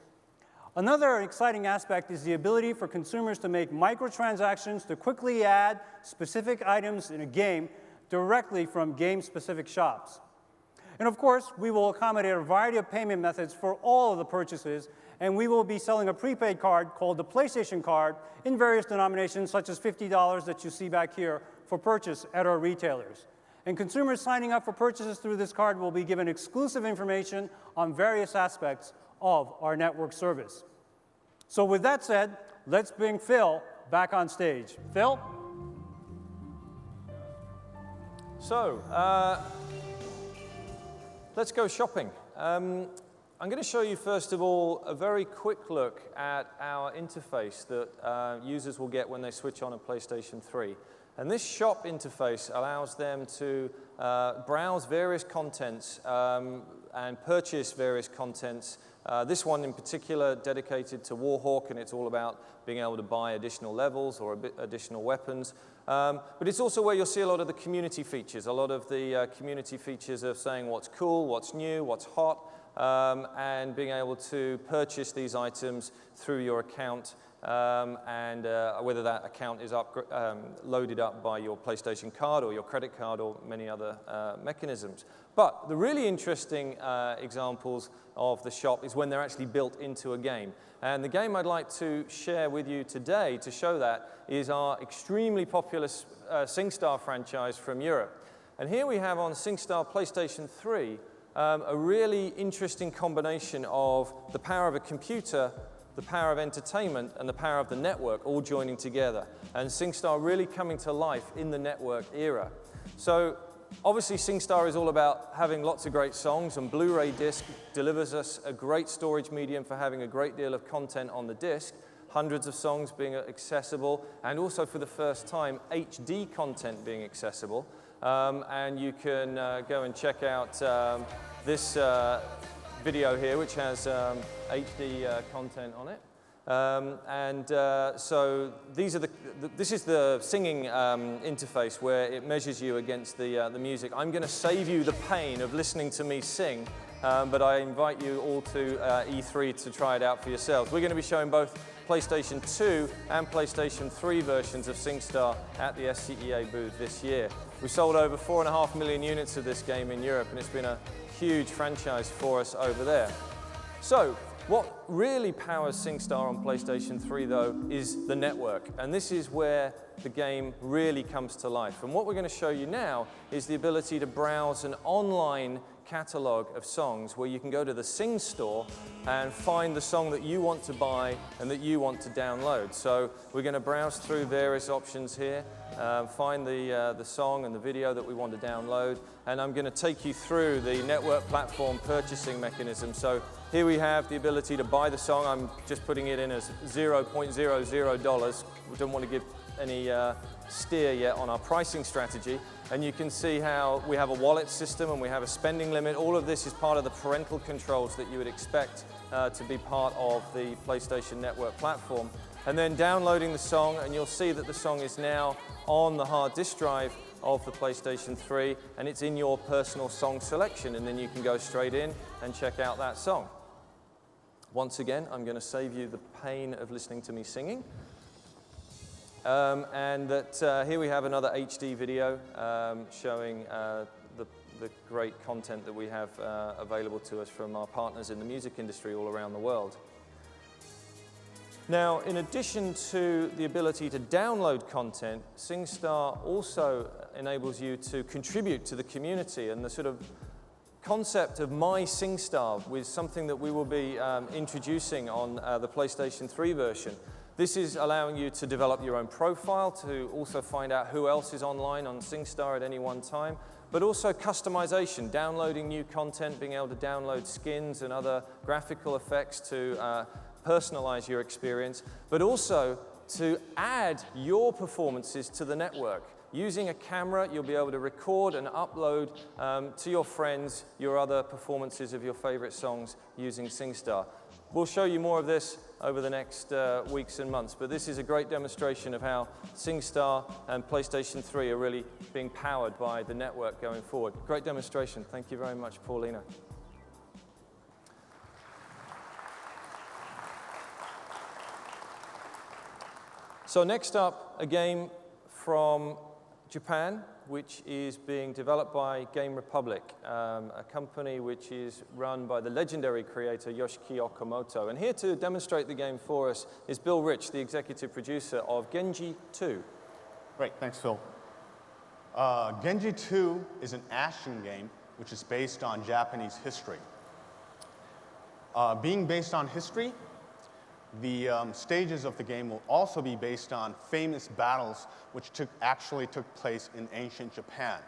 Another exciting aspect is the ability for consumers to make microtransactions to quickly add specific items in a game directly from game-specific shops. And of course, we will accommodate a variety of payment methods for all of the purchases, and we will be selling a prepaid card called the PlayStation Card in various denominations, such as $50 that you see back here for purchase at our retailers. And consumers signing up for purchases through this card will be given exclusive information on various aspects of our network service. So with that said, let's bring Phil back on stage. Phil? So, let's go shopping. I'm going to show you, first of all, a very quick look at our interface that users will get when they switch on a PlayStation 3. And this shop interface allows them to browse various contents and purchase various contents. This one in particular dedicated to Warhawk, and it's all about being able to buy additional levels or additional weapons. But it's also where you'll see a lot of the community features, a lot of the community features of saying what's cool, what's new, what's hot, and being able to purchase these items through your account, and whether that account is loaded up by your PlayStation card or your credit card or many other mechanisms. But the really interesting examples of the shop is when they're actually built into a game. And the game I'd like to share with you today to show that is our extremely popular SingStar franchise from Europe. And here we have on SingStar PlayStation 3 a really interesting combination of the power of a computer, the power of entertainment, and the power of the network all joining together. And SingStar really coming to life in the network era. So obviously SingStar is all about having lots of great songs, and Blu-ray disc delivers us a great storage medium for having a great deal of content on the disc, hundreds of songs being accessible, and also for the first time HD content being accessible. And you can go and check out this video here, which has HD content on it. So this is the singing interface where it measures you against the music. I'm going to save you the pain of listening to me sing, but I invite you all to E3 to try it out for yourselves. We're going to be showing both PlayStation 2 and PlayStation 3 versions of SingStar at the SCEA booth this year. We sold over 4.5 million units of this game in Europe, and it's been a huge franchise for us over there. So, what really powers SingStar on PlayStation 3, though, is the network. And this is where the game really comes to life. And what we're going to show you now is the ability to browse an online catalog of songs where you can go to the Sing store and find the song that you want to buy and that you want to download. So we're going to browse through various options here, find the song and the video that we want to download, and I'm going to take you through the network platform purchasing mechanism. So here we have the ability to buy the song. I'm just putting it in as $0.00. We don't want to give any steer yet on our pricing strategy. And you can see how we have a wallet system and we have a spending limit. All of this is part of the parental controls that you would expect to be part of the PlayStation Network platform. And then downloading the song, and you'll see that the song is now on the hard disk drive of the PlayStation 3, and it's in your personal song selection, and then you can go straight in and check out that song. Once again, I'm going to save you the pain of listening to me singing. Here we have another HD video showing the great content that we have available to us from our partners in the music industry all around the world. Now, in addition to the ability to download content, SingStar also enables you to contribute to the community, and the sort of concept of My SingStar was something that we will be introducing on the PlayStation 3 version. This is allowing you to develop your own profile, to also find out who else is online on SingStar at any one time, but also customization, downloading new content, being able to download skins and other graphical effects to personalize your experience, but also to add your performances to the network. Using a camera, you'll be able to record and upload to your friends your other performances of your favorite songs using SingStar. We'll show you more of this over the next weeks and months, but this is a great demonstration of how SingStar and PlayStation 3 are really being powered by the network going forward. Great demonstration. Thank you very much, Paulina. So next up, a game from Japan, which is being developed by Game Republic, a company which is run by the legendary creator Yoshiki Okamoto. And here to demonstrate the game for us is Bill Rich, the executive producer of Genji 2. Great, thanks, Phil. Genji 2 is an action game which is based on Japanese history. Being based on history, the stages of the game will also be based on famous battles which actually took place in ancient Japan.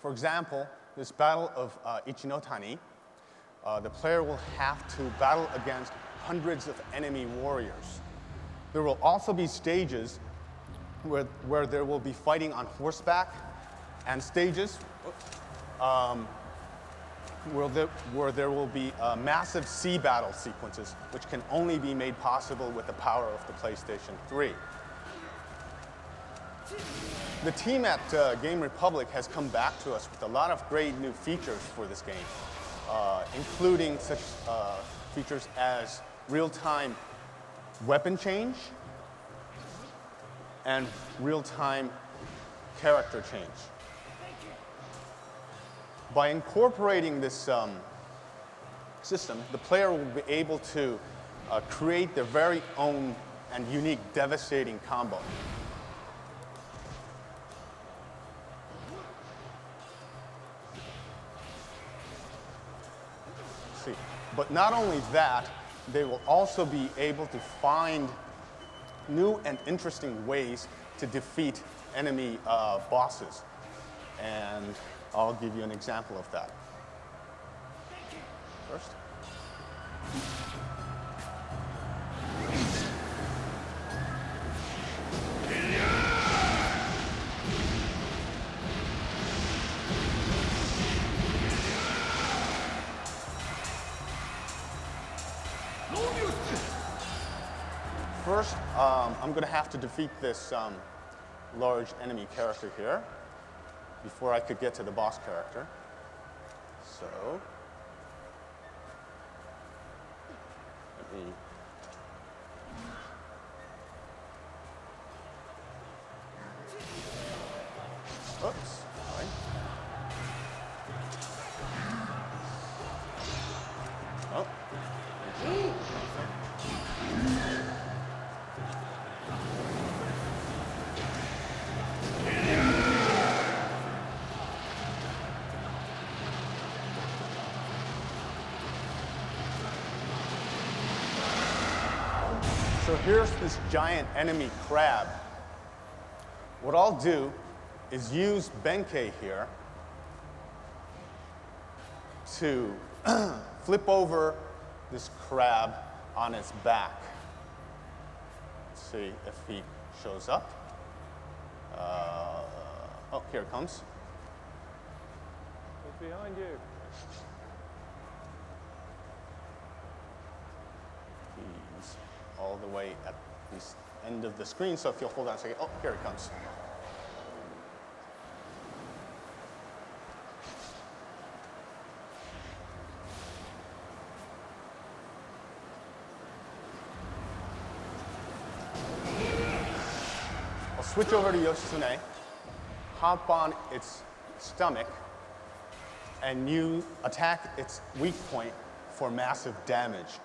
For example, this battle of Ichinotani, the player will have to battle against hundreds of enemy warriors. There will also be stages where there will be fighting on horseback, and stages where there will be massive sea battle sequences, which can only be made possible with the power of the PlayStation 3. The team at Game Republic has come back to us with a lot of great new features for this game, including such features as real-time weapon change and real-time character change. By incorporating this system, the player will be able to create their very own and unique devastating combo. Let's see. But not only that, they will also be able to find new and interesting ways to defeat enemy bosses. And I'll give you an example of that. First. First, I'm going to have to defeat this large enemy character here before I could get to the boss character. So, let me... Oops, sorry. Oh. So here's this giant enemy crab. What I'll do is use Benkei here to flip over this crab on its back. Let's see if he shows up. Oh, here it comes. It's behind you. He's all the way at the end of the screen, so if you'll hold on a second. Oh, here it comes. I'll switch over to Yoshitsune, hop on its stomach, and you attack its weak point for massive damage.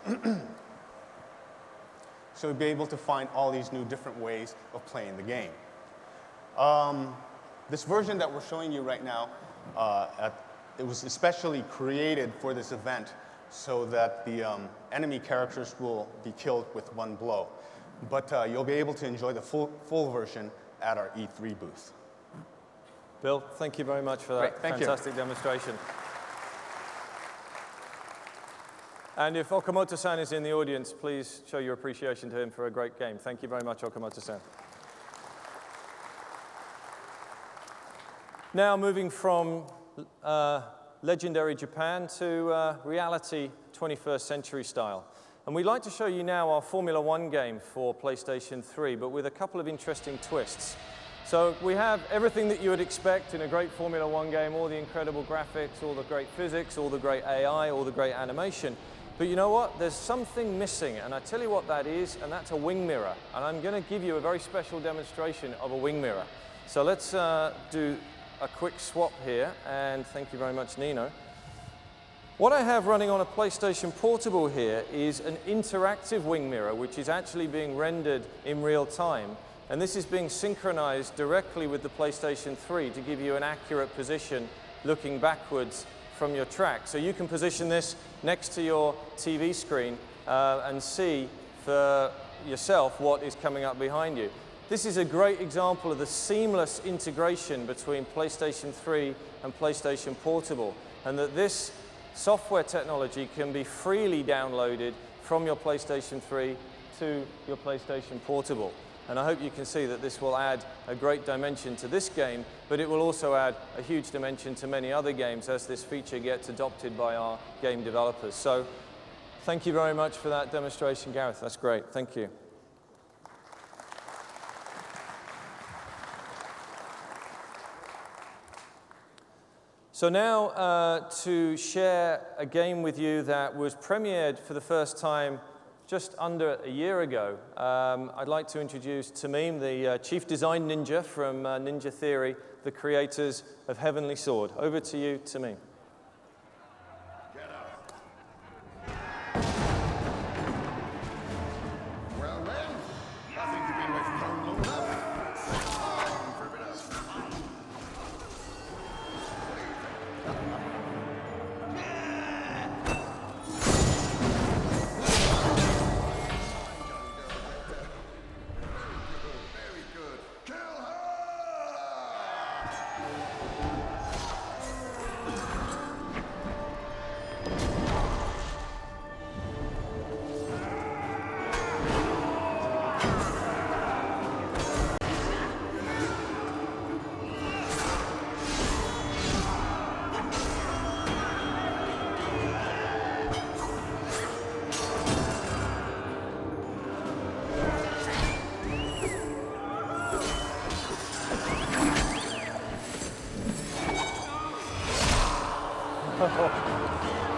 So you'll be able to find all these new different ways of playing the game. This version that we're showing you right now, it was especially created for this event so that the enemy characters will be killed with one blow. But you'll be able to enjoy the full version at our E3 booth. Bill, thank you very much for that fantastic demonstration. And if Okamoto-san is in the audience, please show your appreciation to him for a great game. Thank you very much, Okamoto-san. Now moving from legendary Japan to reality 21st century style. And we'd like to show you now our Formula One game for PlayStation 3, but with a couple of interesting twists. So we have everything that you would expect in a great Formula One game, all the incredible graphics, all the great physics, all the great AI, all the great animation. But you know what? There's something missing, and I tell you what that is, and that's a wing mirror. And I'm going to give you a very special demonstration of a wing mirror. So let's do a quick swap here, and thank you very much, Nino. What I have running on a PlayStation Portable here is an interactive wing mirror, which is actually being rendered in real time. And this is being synchronized directly with the PlayStation 3 to give you an accurate position looking backwards from your track. So you can position this next to your TV screen and see for yourself what is coming up behind you. This is a great example of the seamless integration between PlayStation 3 and PlayStation Portable, and that this software technology can be freely downloaded from your PlayStation 3 to your PlayStation Portable. And I hope you can see that this will add a great dimension to this game, but it will also add a huge dimension to many other games as this feature gets adopted by our game developers. So thank you very much for that demonstration, Gareth. That's great. Thank you. So now to share a game with you that was premiered for the first time just under a year ago. I'd like to introduce Tamim, the chief design ninja from Ninja Theory, the creators of Heavenly Sword. Over to you, Tamim. Well, well, I think you've been away from home long enough. Time for a bit of fun. Very good. Kill her!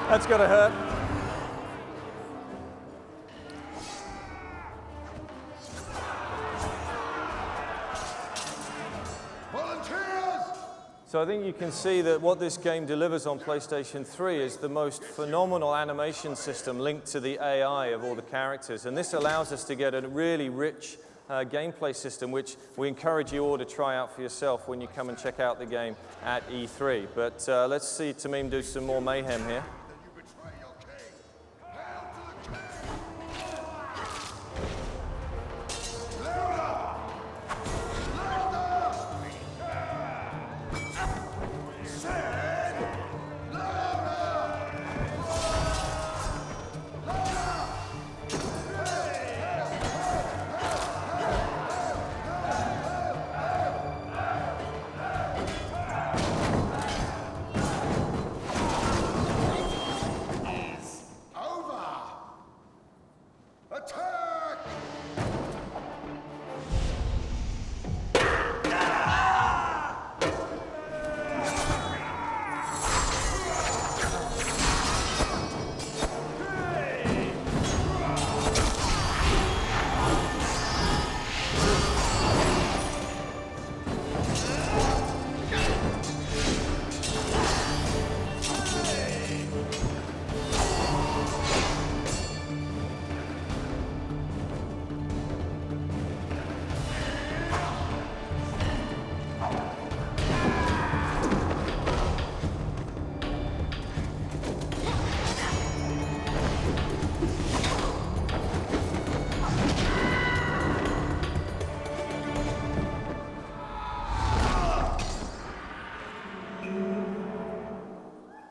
That's gotta hurt. So I think you can see that what this game delivers on PlayStation 3 is the most phenomenal animation system linked to the AI of all the characters. And this allows us to get a really rich gameplay system, which we encourage you all to try out for yourself when you come and check out the game at E3. But let's see Tamim do some more mayhem here.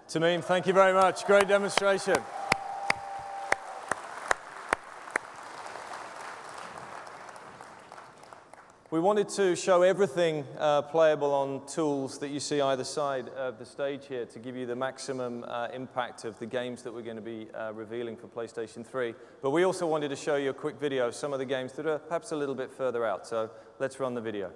Tamim, thank you very much. Great demonstration. We wanted to show everything playable on tools that you see either side of the stage here to give you the maximum impact of the games that we're going to be revealing for PlayStation 3. But we also wanted to show you a quick video of some of the games that are perhaps a little bit further out. So let's run the video.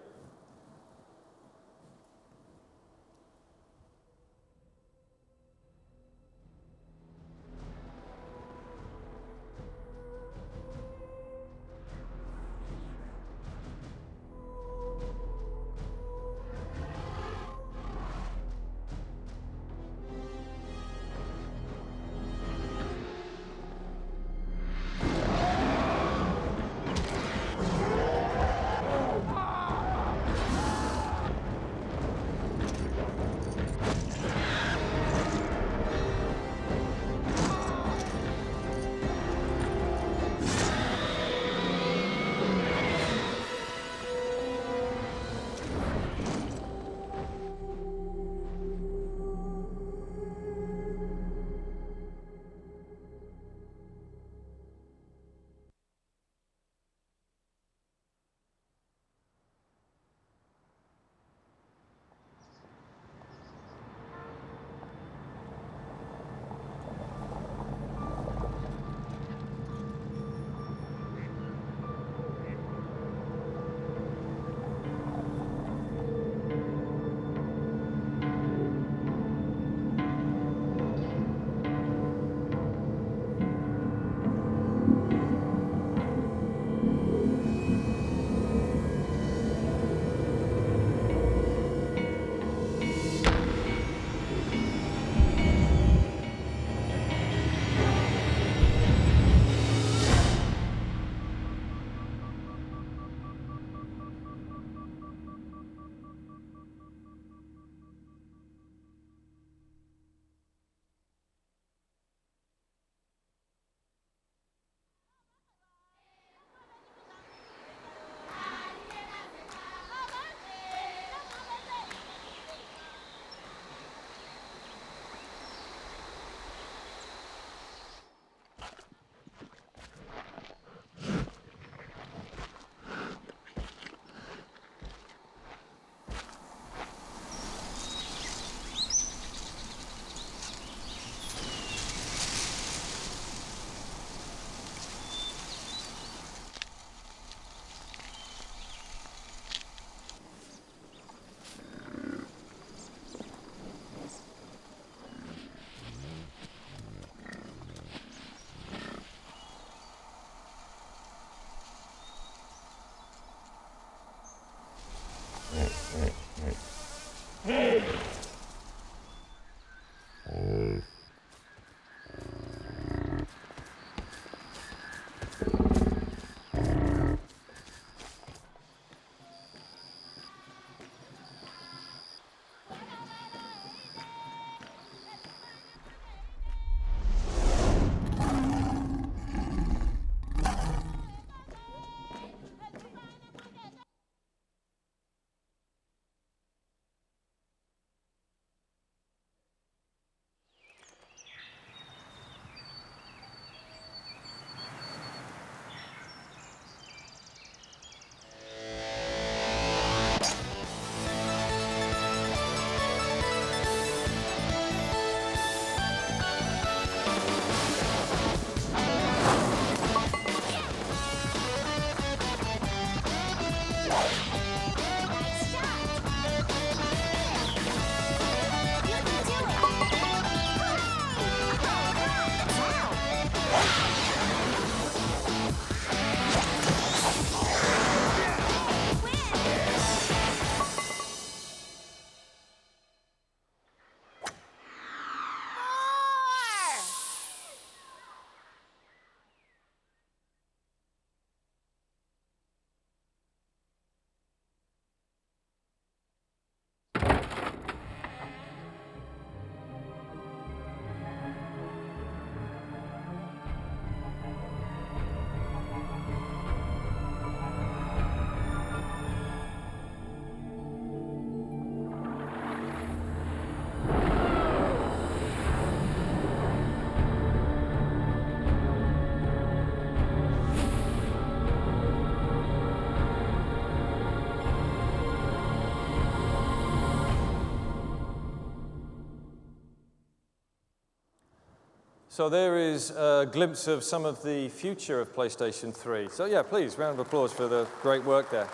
So there is a glimpse of some of the future of PlayStation 3. So yeah, please, round of applause for the great work there.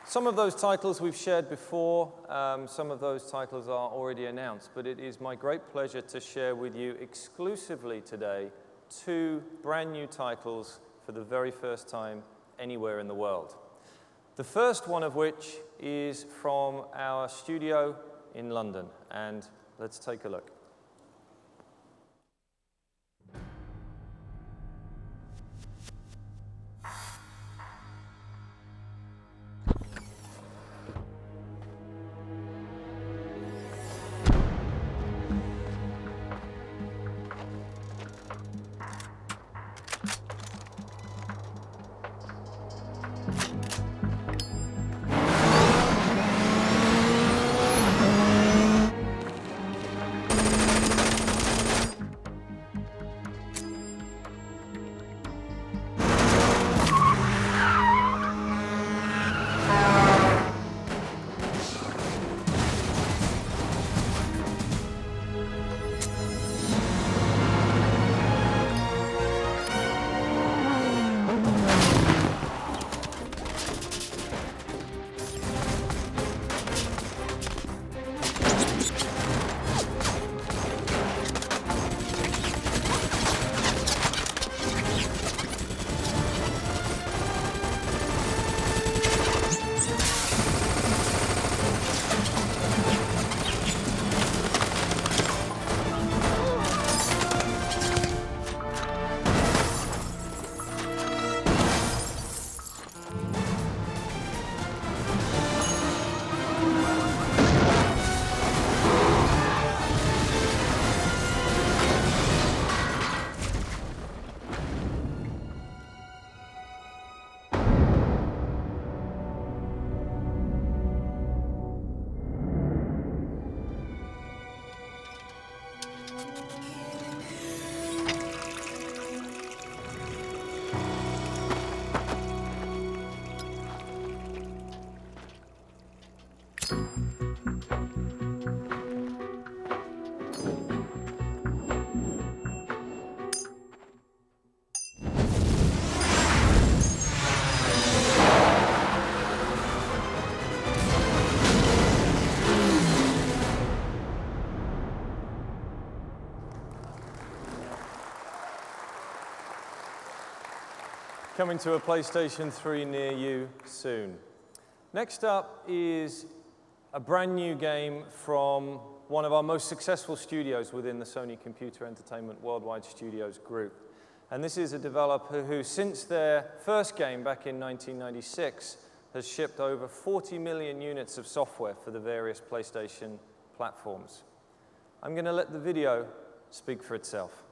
Some of those titles we've shared before, some of those titles are already announced, but it is my great pleasure to share with you exclusively today 2 brand new titles for the very first time anywhere in the world. The first one of which is from our studio in London, and let's take a look. Coming to a PlayStation 3 near you soon. Next up is a brand new game from one of our most successful studios within the Sony Computer Entertainment Worldwide Studios group. And this is a developer who, since their first game back in 1996, has shipped over 40 million units of software for the various PlayStation platforms. I'm going to let the video speak for itself.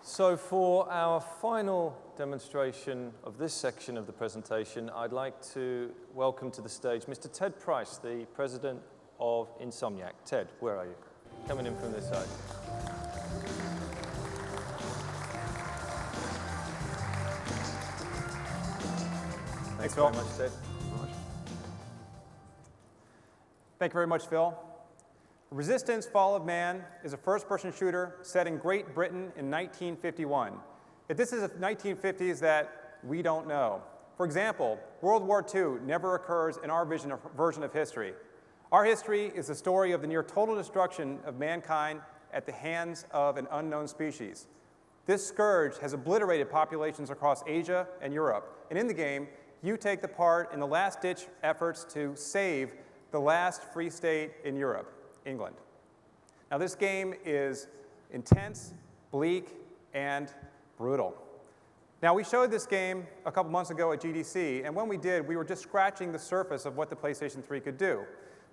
So for our final demonstration of this section of the presentation, I'd like to welcome to the stage Mr. Ted Price, the president of Insomniac. Ted, where are you? Coming in from this side. Thanks, Phil. Very much, Ted. Thank you very much, Phil. Resistance: Fall of Man is a first-person shooter set in Great Britain in 1951. If this is the 1950s that we don't know. For example, World War II never occurs in our version of history. Our history is the story of the near total destruction of mankind at the hands of an unknown species. This scourge has obliterated populations across Asia and Europe. And in the game, you take the part in the last-ditch efforts to save the last free state in Europe, England. Now, this game is intense, bleak, and brutal. Now, we showed this game a couple months ago at GDC, and when we did, we were just scratching the surface of what the PlayStation 3 could do.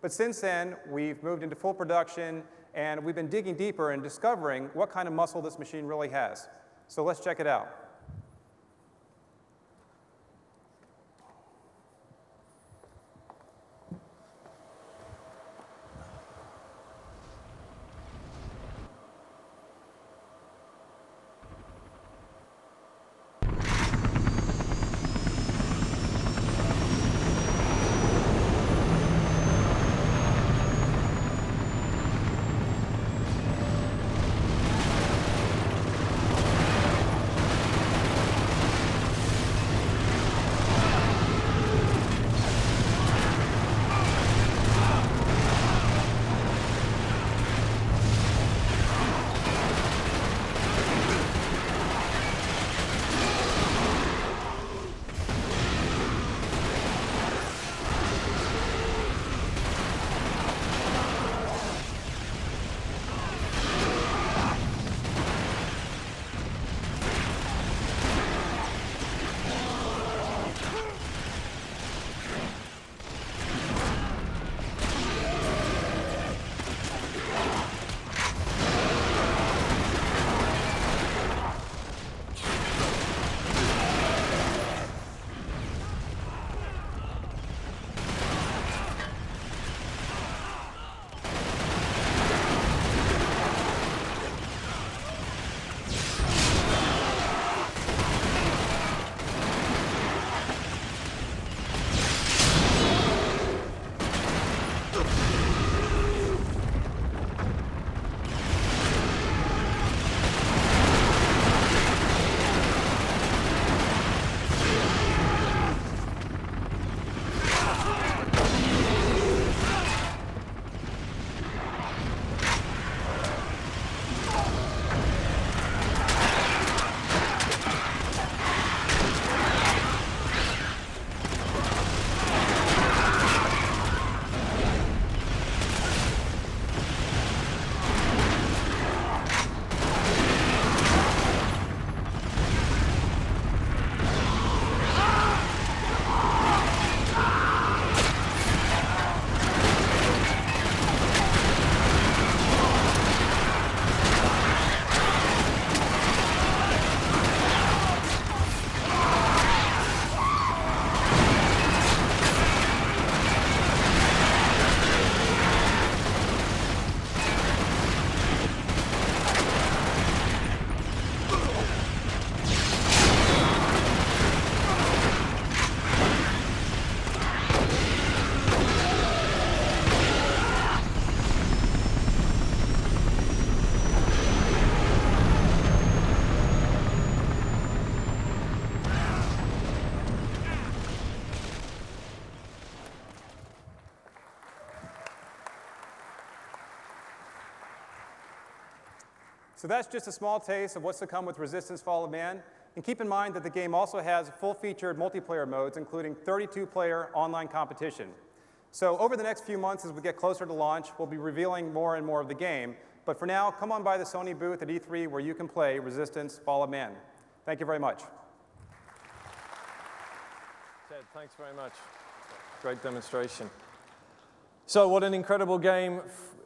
But since then, we've moved into full production, and we've been digging deeper and discovering what kind of muscle this machine really has. So let's check it out. So that's just a small taste of what's to come with Resistance: Fall of Man. And keep in mind that the game also has full-featured multiplayer modes, including 32-player online competition. So over the next few months, as we get closer to launch, we'll be revealing more and more of the game. But for now, come on by the Sony booth at E3 where you can play Resistance: Fall of Man. Thank you very much. Ted, thanks very much. Great demonstration. So what an incredible game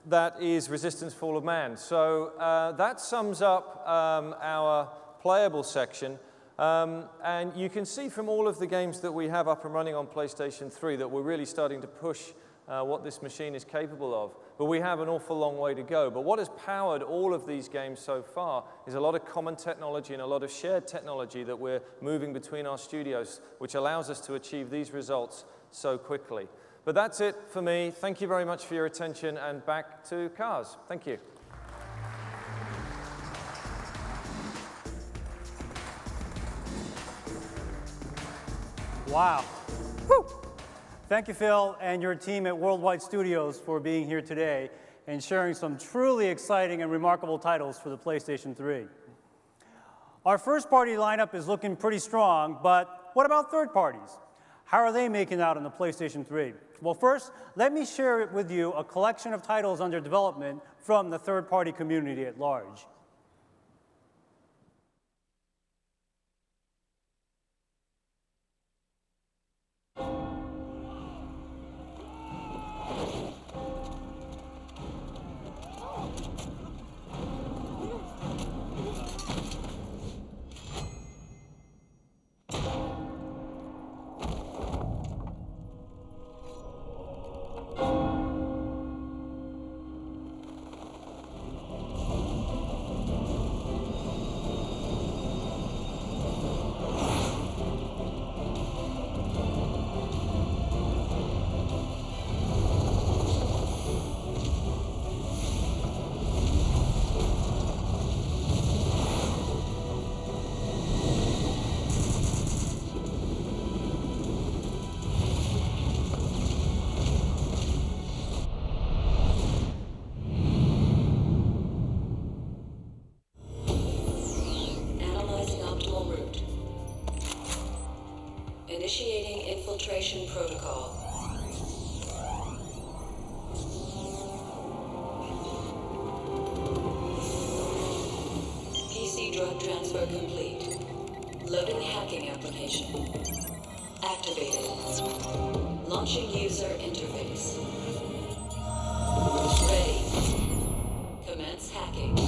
that is Resistance: Fall of Man. So that sums up our playable section. And you can see from all of the games that we have up and running on PlayStation 3 that we're really starting to push what this machine is capable of. But we have an awful long way to go. But what has powered all of these games so far is a lot of common technology and a lot of shared technology that we're moving between our studios, which allows us to achieve these results so quickly. But that's it for me. Thank you very much for your attention, and back to Cars. Thank you. Wow. Whew. Thank you, Phil, and your team at Worldwide Studios for being here today and sharing some truly exciting and remarkable titles for the PlayStation 3. Our first-party lineup is looking pretty strong, but what about third parties? How are they making out on the PlayStation 3? Well, first, let me share with you a collection of titles under development from the third-party community at large. Initiating infiltration protocol. PC drug transfer complete. Loading hacking application. Activated. Launching user interface. Ready. Commence hacking.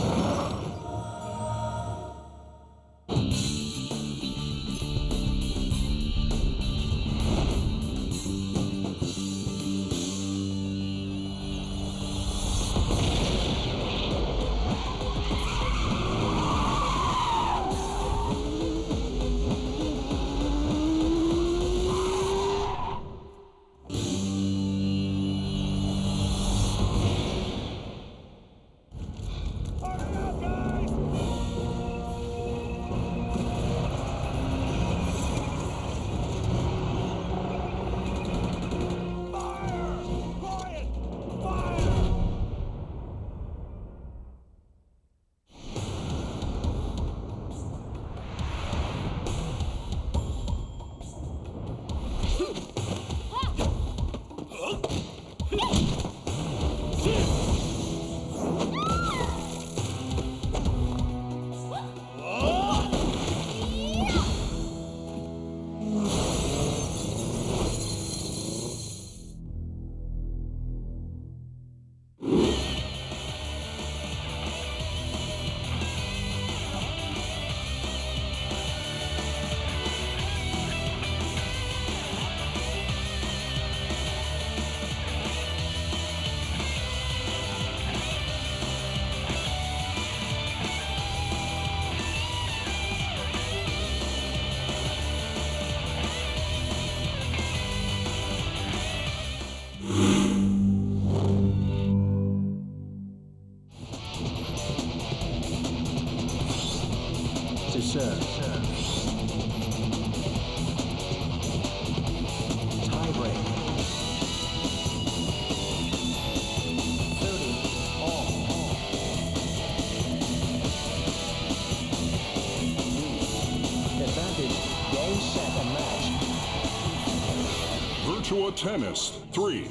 Virtua Tennis 3.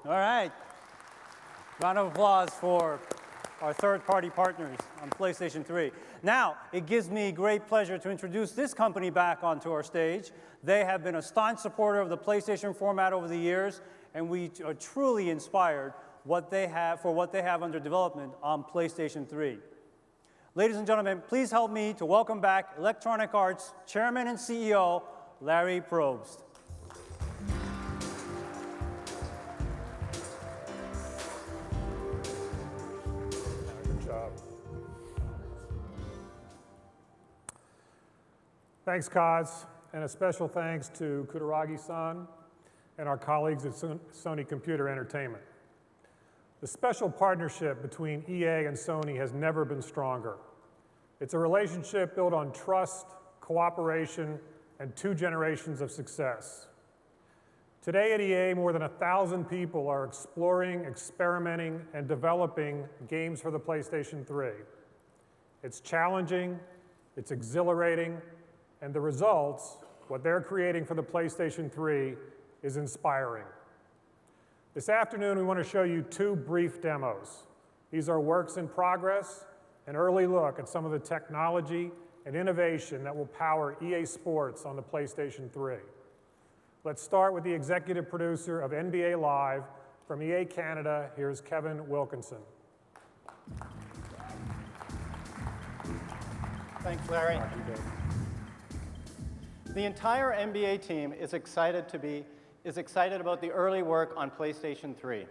All right. Round of applause for our third-party partners on PlayStation 3. Now, it gives me great pleasure to introduce this company back onto our stage. They have been a staunch supporter of the PlayStation format over the years, and we are truly inspired for what they have under development on PlayStation 3. Ladies and gentlemen, please help me to welcome back Electronic Arts Chairman and CEO, Larry Probst. Good job. Thanks, Kaz, and a special thanks to Kutaragi-san and our colleagues at Sony Computer Entertainment. The special partnership between EA and Sony has never been stronger. It's a relationship built on trust, cooperation, and 2 generations of success. Today at EA, more than 1,000 people are exploring, experimenting, and developing games for the PlayStation 3. It's challenging, it's exhilarating, and the results, what they're creating for the PlayStation 3, is inspiring. This afternoon, we want to show you 2 brief demos. These are works in progress, an early look at some of the technology and innovation that will power EA Sports on the PlayStation 3. Let's start with the executive producer of NBA Live from EA Canada. Here's Kevin Wilkinson. Thanks, Larry. The entire NBA team is excited about the early work on PlayStation 3.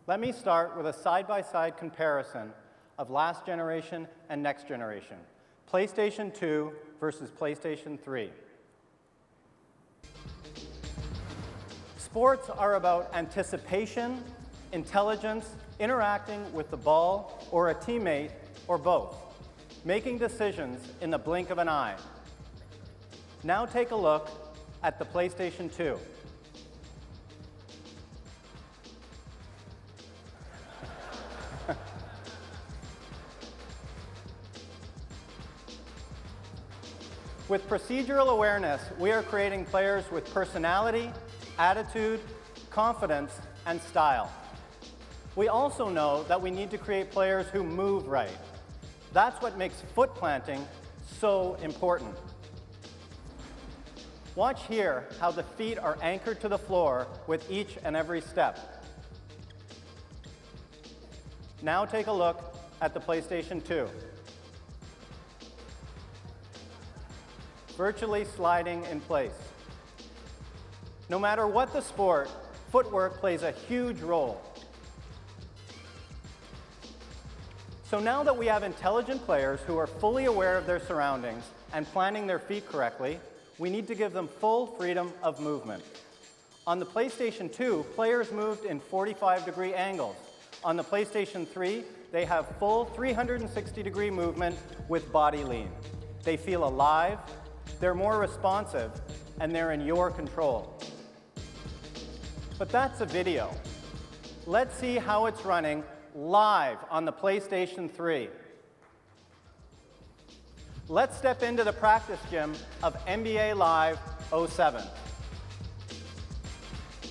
Let me start with a side-by-side comparison of last generation and next generation, PlayStation 2 versus PlayStation 3. Sports are about anticipation, intelligence, interacting with the ball or a teammate or both, making decisions in the blink of an eye. Now take a look at the PlayStation 2. With procedural awareness, we are creating players with personality, attitude, confidence, and style. We also know that we need to create players who move right. That's what makes foot planting so important. Watch here how the feet are anchored to the floor with each and every step. Now take a look at the PlayStation 2. Virtually sliding in place. No matter what the sport, footwork plays a huge role. So now that we have intelligent players who are fully aware of their surroundings and planning their feet correctly, we need to give them full freedom of movement. On the PlayStation 2, players moved in 45-degree angles. On the PlayStation 3, they have full 360-degree movement with body lean. They feel alive, they're more responsive, and they're in your control. But that's a video. Let's see how it's running live on the PlayStation 3. Let's step into the practice gym of NBA Live 07.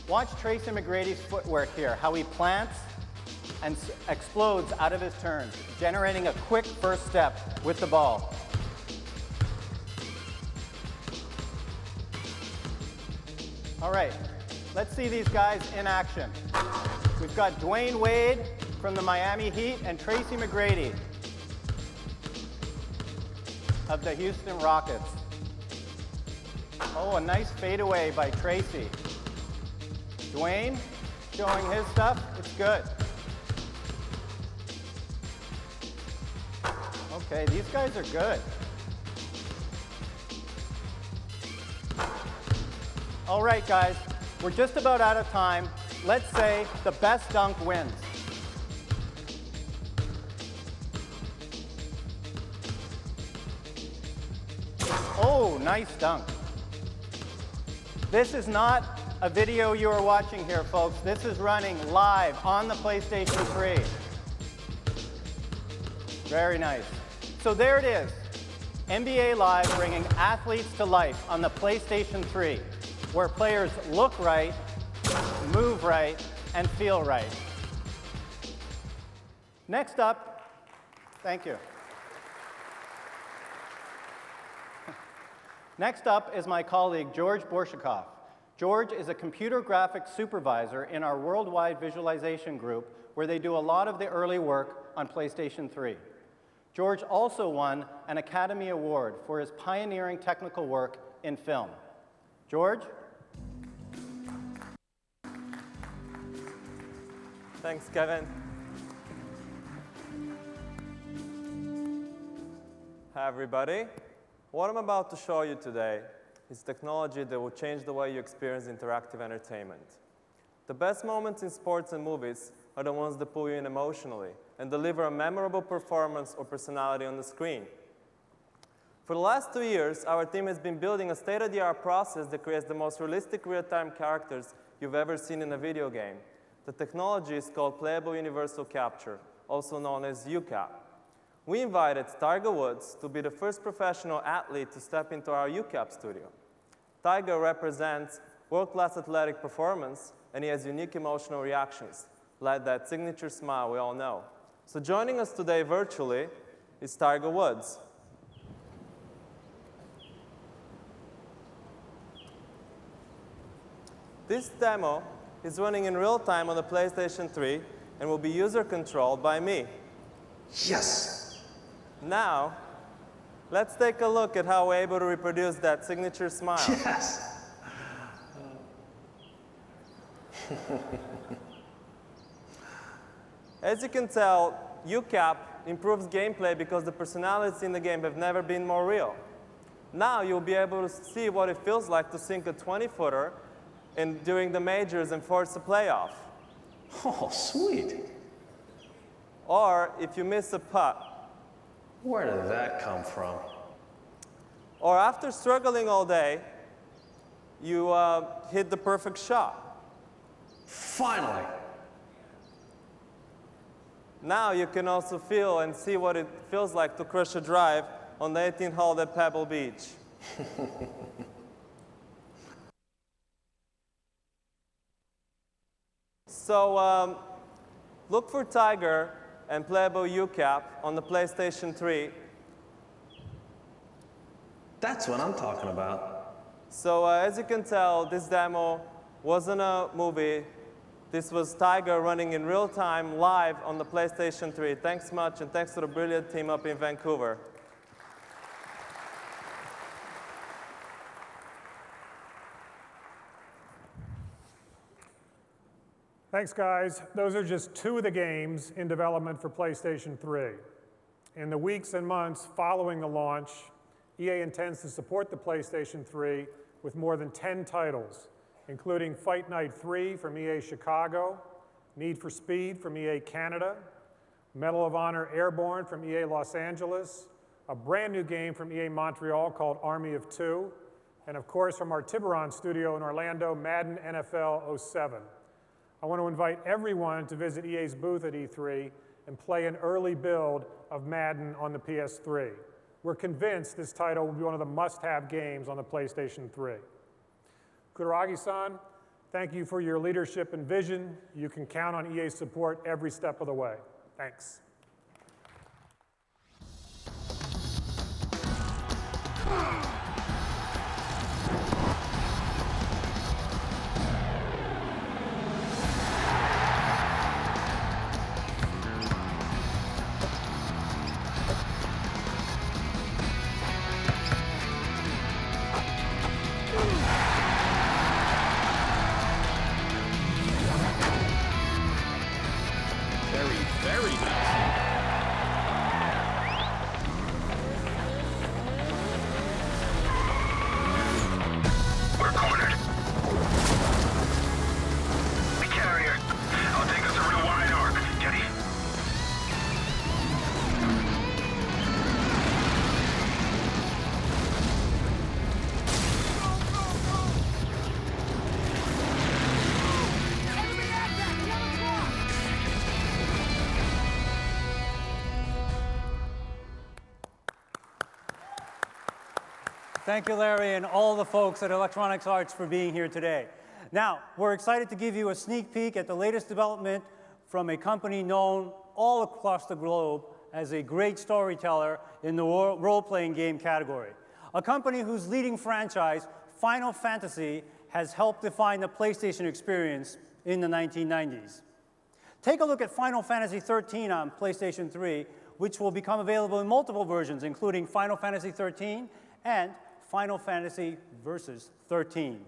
Watch Tracy McGrady's footwork here, how he plants and explodes out of his turns, generating a quick first step with the ball. All right, let's see these guys in action. We've got Dwayne Wade from the Miami Heat and Tracy McGrady of the Houston Rockets. Oh, a nice fadeaway by Tracy. Dwayne showing his stuff. It's good. Okay, these guys are good. All right, guys, we're just about out of time. Let's say the best dunk wins. Oh, nice dunk. This is not a video you are watching here, folks. This is running live on the PlayStation 3. Very nice. So there it is. NBA Live bringing athletes to life on the PlayStation 3, where players look right, move right, and feel right. Next up, thank you. Next up is my colleague, George Borshakov. George is a computer graphics supervisor in our worldwide visualization group, where they do a lot of the early work on PlayStation 3. George also won an Academy Award for his pioneering technical work in film. George? Thanks, Kevin. Hi, everybody. What I'm about to show you today is technology that will change the way you experience interactive entertainment. The best moments in sports and movies are the ones that pull you in emotionally and deliver a memorable performance or personality on the screen. For the last 2 years, our team has been building a state-of-the-art process that creates the most realistic real-time characters you've ever seen in a video game. The technology is called Playable Universal Capture, also known as UCAP. We invited Tiger Woods to be the first professional athlete to step into our UCAP studio. Tiger represents world-class athletic performance, and he has unique emotional reactions, like that signature smile we all know. So joining us today virtually is Tiger Woods. This demo is running in real time on the PlayStation 3 and will be user-controlled by me. Yes! Now, let's take a look at how we're able to reproduce that signature smile. Yes! As you can tell, UCAP improves gameplay because the personalities in the game have never been more real. Now you'll be able to see what it feels like to sink a 20-footer during the majors and force a playoff. Oh, sweet. Or if you miss a putt. Where did that come from? Or after struggling all day, you hit the perfect shot. Finally. Now you can also feel and see what it feels like to crush a drive on the 18th hole at Pebble Beach. So look for Tiger and Playable UCAP on the PlayStation 3. That's what I'm talking about. So as you can tell, this demo wasn't a movie. This was Tiger running in real time, live on the PlayStation 3. Thanks much, and thanks to the brilliant team up in Vancouver. Thanks, guys. Those are just two of the games in development for PlayStation 3. In the weeks and months following the launch, EA intends to support the PlayStation 3 with more than 10 titles, including Fight Night 3 from EA Chicago, Need for Speed from EA Canada, Medal of Honor Airborne from EA Los Angeles, a brand new game from EA Montreal called Army of Two, and of course from our Tiburon studio in Orlando, Madden NFL 07. I want to invite everyone to visit EA's booth at E3 and play an early build of Madden on the PS3. We're convinced this title will be one of the must-have games on the PlayStation 3. Kutaragi-san, thank you for your leadership and vision. You can count on EA's support every step of the way. Thanks. Very nice. We're cornered. The carrier. I'll take us over to wide arc. Jetty. Thank you, Larry, and all the folks at Electronics Arts for being here today. Now, we're excited to give you a sneak peek at the latest development from a company known all across the globe as a great storyteller in the role-playing game category. A company whose leading franchise, Final Fantasy, has helped define the PlayStation experience in the 1990s. Take a look at Final Fantasy XIII on PlayStation 3, which will become available in multiple versions, including Final Fantasy XIII and Final Fantasy Versus 13.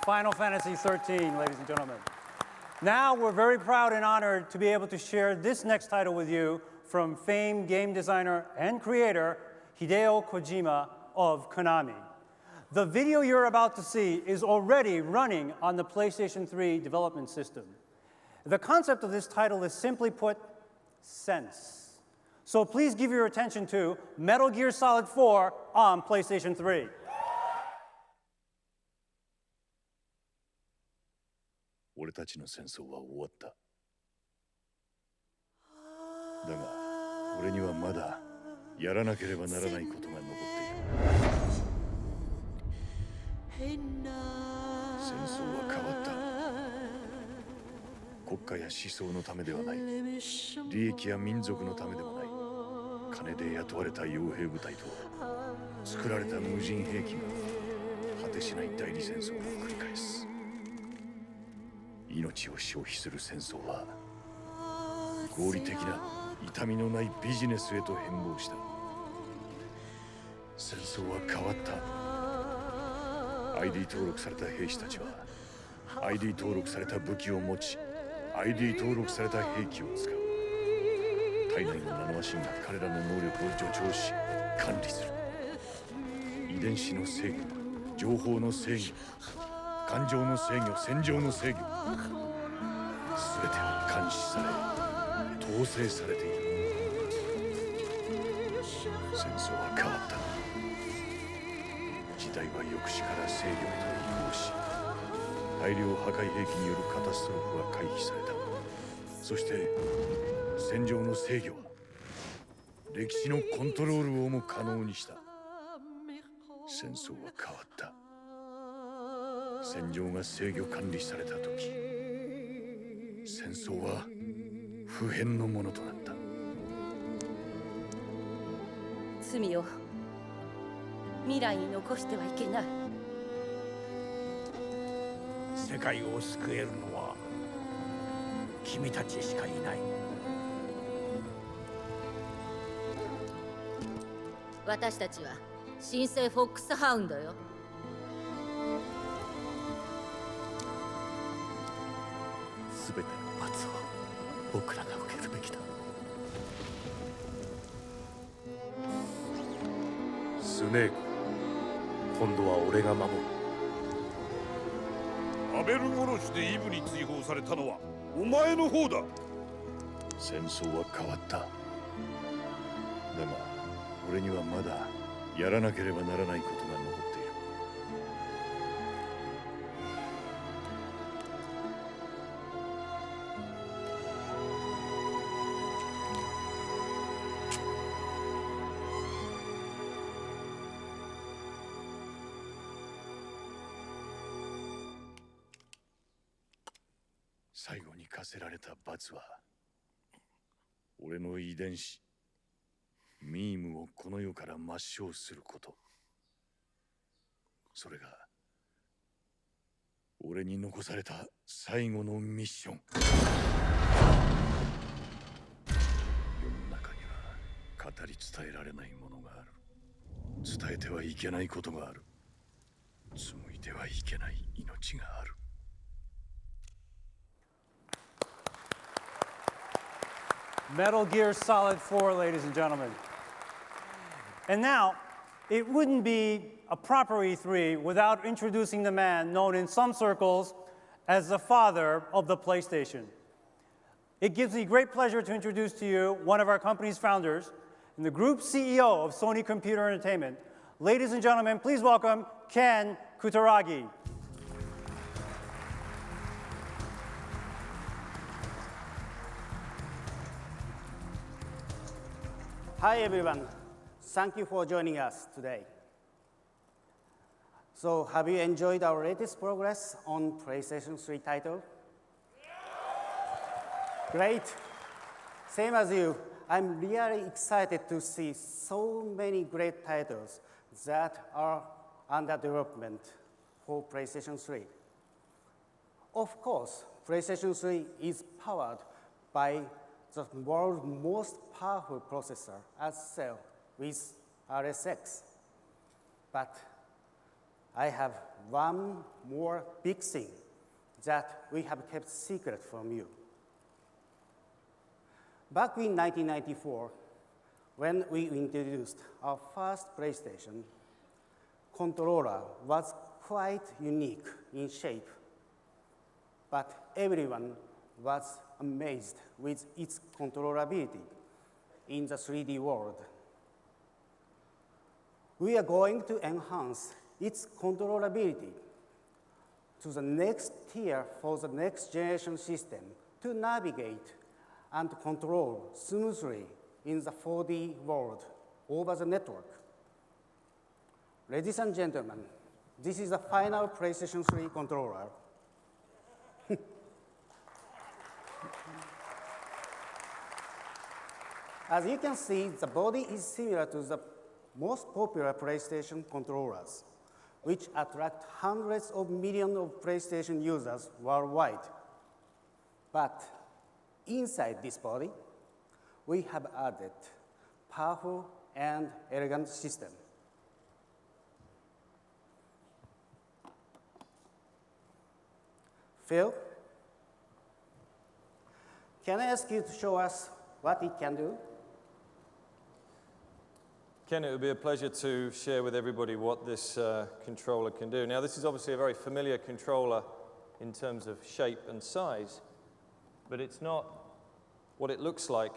Final Fantasy XIII, ladies and gentlemen. Now we're very proud and honored to be able to share this next title with you from famed game designer and creator Hideo Kojima of Konami. The video you're about to see is already running on the PlayStation 3 development system. The concept of this title is simply put, sense. So please give your attention to Metal Gear Solid 4 on PlayStation 3. 俺たちの戦争は終わった。だが、俺にはまだやらなければならないことが残っている。戦争は変わった。国家や思想のためではない。利益や民族のためでもない。金で雇われた傭兵部隊と作られた無人兵器が果てしない代理戦争を繰り返す。命を消費する戦争は合理的な痛みのないビジネスへと変貌した。戦争は変わった。ID 登録された兵士たちは ID 登録された武器を持ち ID 登録された兵器を使う。体内のナノマシンが彼らの能力を助長し管理する。遺伝子の制御、情報の制御、感情の制御、戦場の制御、全ては監視され統制されている。戦争は変わった。時代は抑止から制御へと移行し、大量破壊兵器によるカタストロフは回避された。そして戦場の制御は歴史のコントロールをも可能にした。戦争は変わった。戦場が制御管理された時、戦争は不変のものとなった。罪を未来に残してはいけない。世界を救えるのは君たちしかいない。私たちは新生フォックスハウンドよ。全ての罰を僕らが受けるべきだ。スネーク、今度は俺が守る。アベル殺しでイブに追放されたのはお前の方だ。戦争は変わった。だが俺にはまだやらなければならないことが残っている。最後に課せられた罰は、俺の遺伝子、ミームをこの世から抹消すること。それが、俺に残された最後のミッション。世の中には語り伝えられないものがある。伝えてはいけないことがある。紡いではいけない命がある。Metal Gear Solid 4, ladies and gentlemen. And now, it wouldn't be a proper E3 without introducing the man known in some circles as the father of the PlayStation. It gives me great pleasure to introduce to you one of our company's founders and the group CEO of Sony Computer Entertainment. Ladies and gentlemen, please welcome Ken Kutaragi. Hi everyone, thank you for joining us today. So have you enjoyed our latest progress on PlayStation 3 title? Great. Same as you, I'm really excited to see so many great titles that are under development for PlayStation 3. Of course, PlayStation 3 is powered by the world's most powerful processor as cell with RSX. But I have one more big thing that we have kept secret from you. Back in 1994, when we introduced our first PlayStation, controller was quite unique in shape, but everyone was amazed with its controllability in the 3D world. We are going to enhance its controllability to the next tier for the next generation system to navigate and control smoothly in the 4D world over the network. Ladies and gentlemen, this is the final PlayStation 3 controller. As you can see, the body is similar to the most popular PlayStation controllers, which attract hundreds of millions of PlayStation users worldwide. But inside this body, we have added powerful and elegant system. Phil, can I ask you to show us what it can do? Ken, it would be a pleasure to share with everybody what this controller can do. Now, this is obviously a very familiar controller in terms of shape and size, but it's not what it looks like,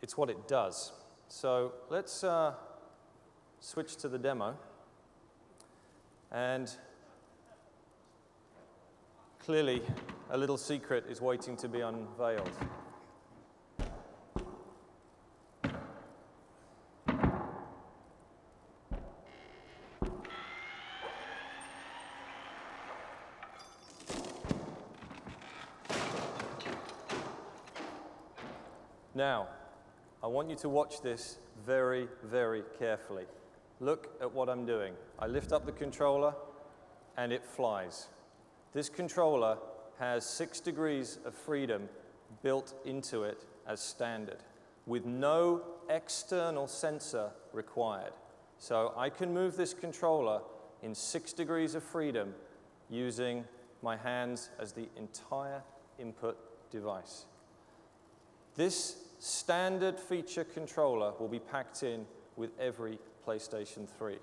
it's what it does. So let's switch to the demo. And clearly, a little secret is waiting to be unveiled. Now, I want you to watch this very, very carefully. Look at what I'm doing. I lift up the controller, and it flies. This controller has 6 degrees of freedom built into it as standard, with no external sensor required. So I can move this controller in 6 degrees of freedom using my hands as the entire input device. This standard feature controller will be packed in with every PlayStation 3.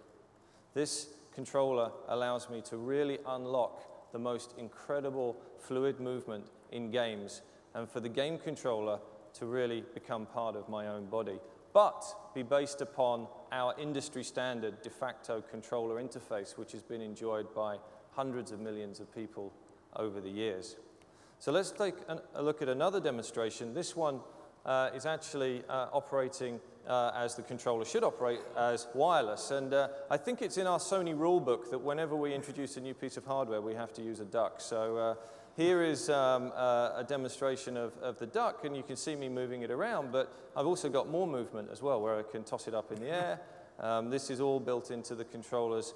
This controller allows me to really unlock the most incredible fluid movement in games, and for the game controller to really become part of my own body, but be based upon our industry standard de facto controller interface, which has been enjoyed by hundreds of millions of people over the years. So let's take a look at another demonstration. This one is actually operating as the controller should operate, as wireless. And I think it's in our Sony rulebook that whenever we introduce a new piece of hardware, we have to use a duck. So Here is a demonstration of the duck, and you can see me moving it around, but I've also got more movement as well, where I can toss it up in the air. This is all built into the controller's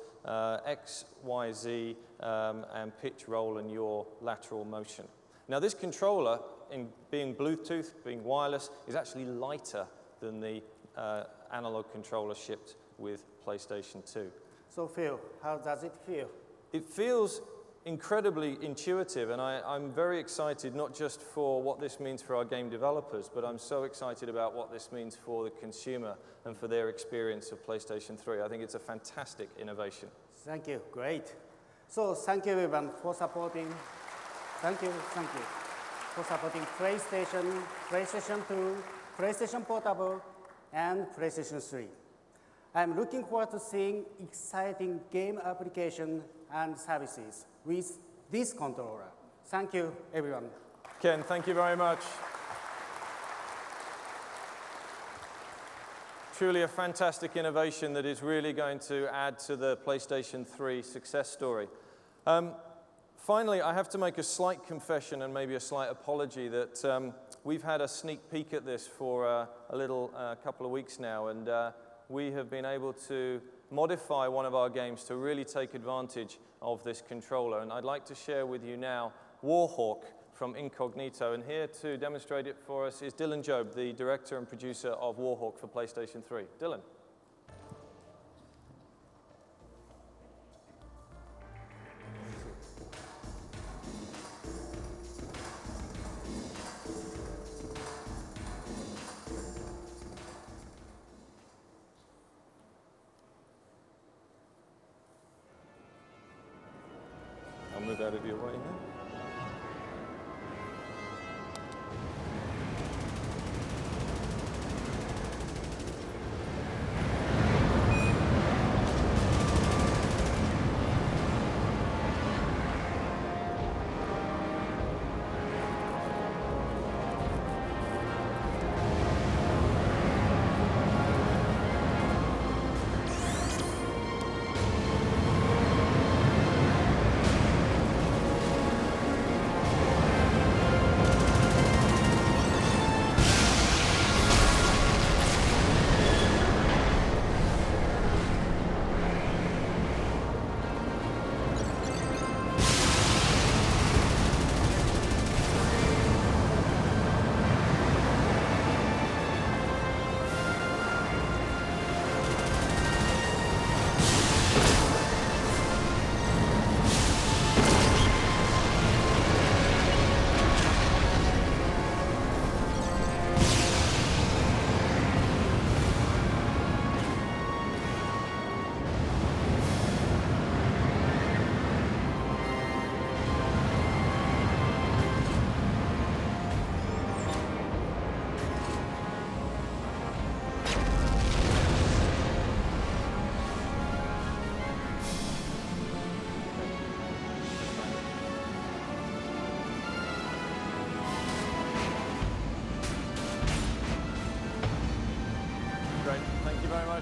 X, Y, Z, and pitch, roll, and yaw lateral motion. Now this controller, in being Bluetooth, being wireless, is actually lighter than the analog controller shipped with PlayStation 2. So Phil, how does it feel? It feels incredibly intuitive, and I'm very excited not just for what this means for our game developers, but I'm so excited about what this means for the consumer and for their experience of PlayStation 3. I think it's a fantastic innovation. Thank you, great. So thank you everyone for supporting. Thank you for supporting PlayStation, PlayStation 2, PlayStation Portable, and PlayStation 3. I'm looking forward to seeing exciting game applications and services with this controller. Thank you, everyone. Ken, thank you very much. Truly a fantastic innovation that is really going to add to the PlayStation 3 success story. Finally, I have to make a slight confession and maybe a slight apology that we've had a sneak peek at this for a couple of weeks now, and we have been able to modify one of our games to really take advantage of this controller. And I'd like to share with you now Warhawk from Incognito. And here to demonstrate it for us is Dylan Job, the director and producer of Warhawk for PlayStation 3. Dylan. I'll move out of your way here.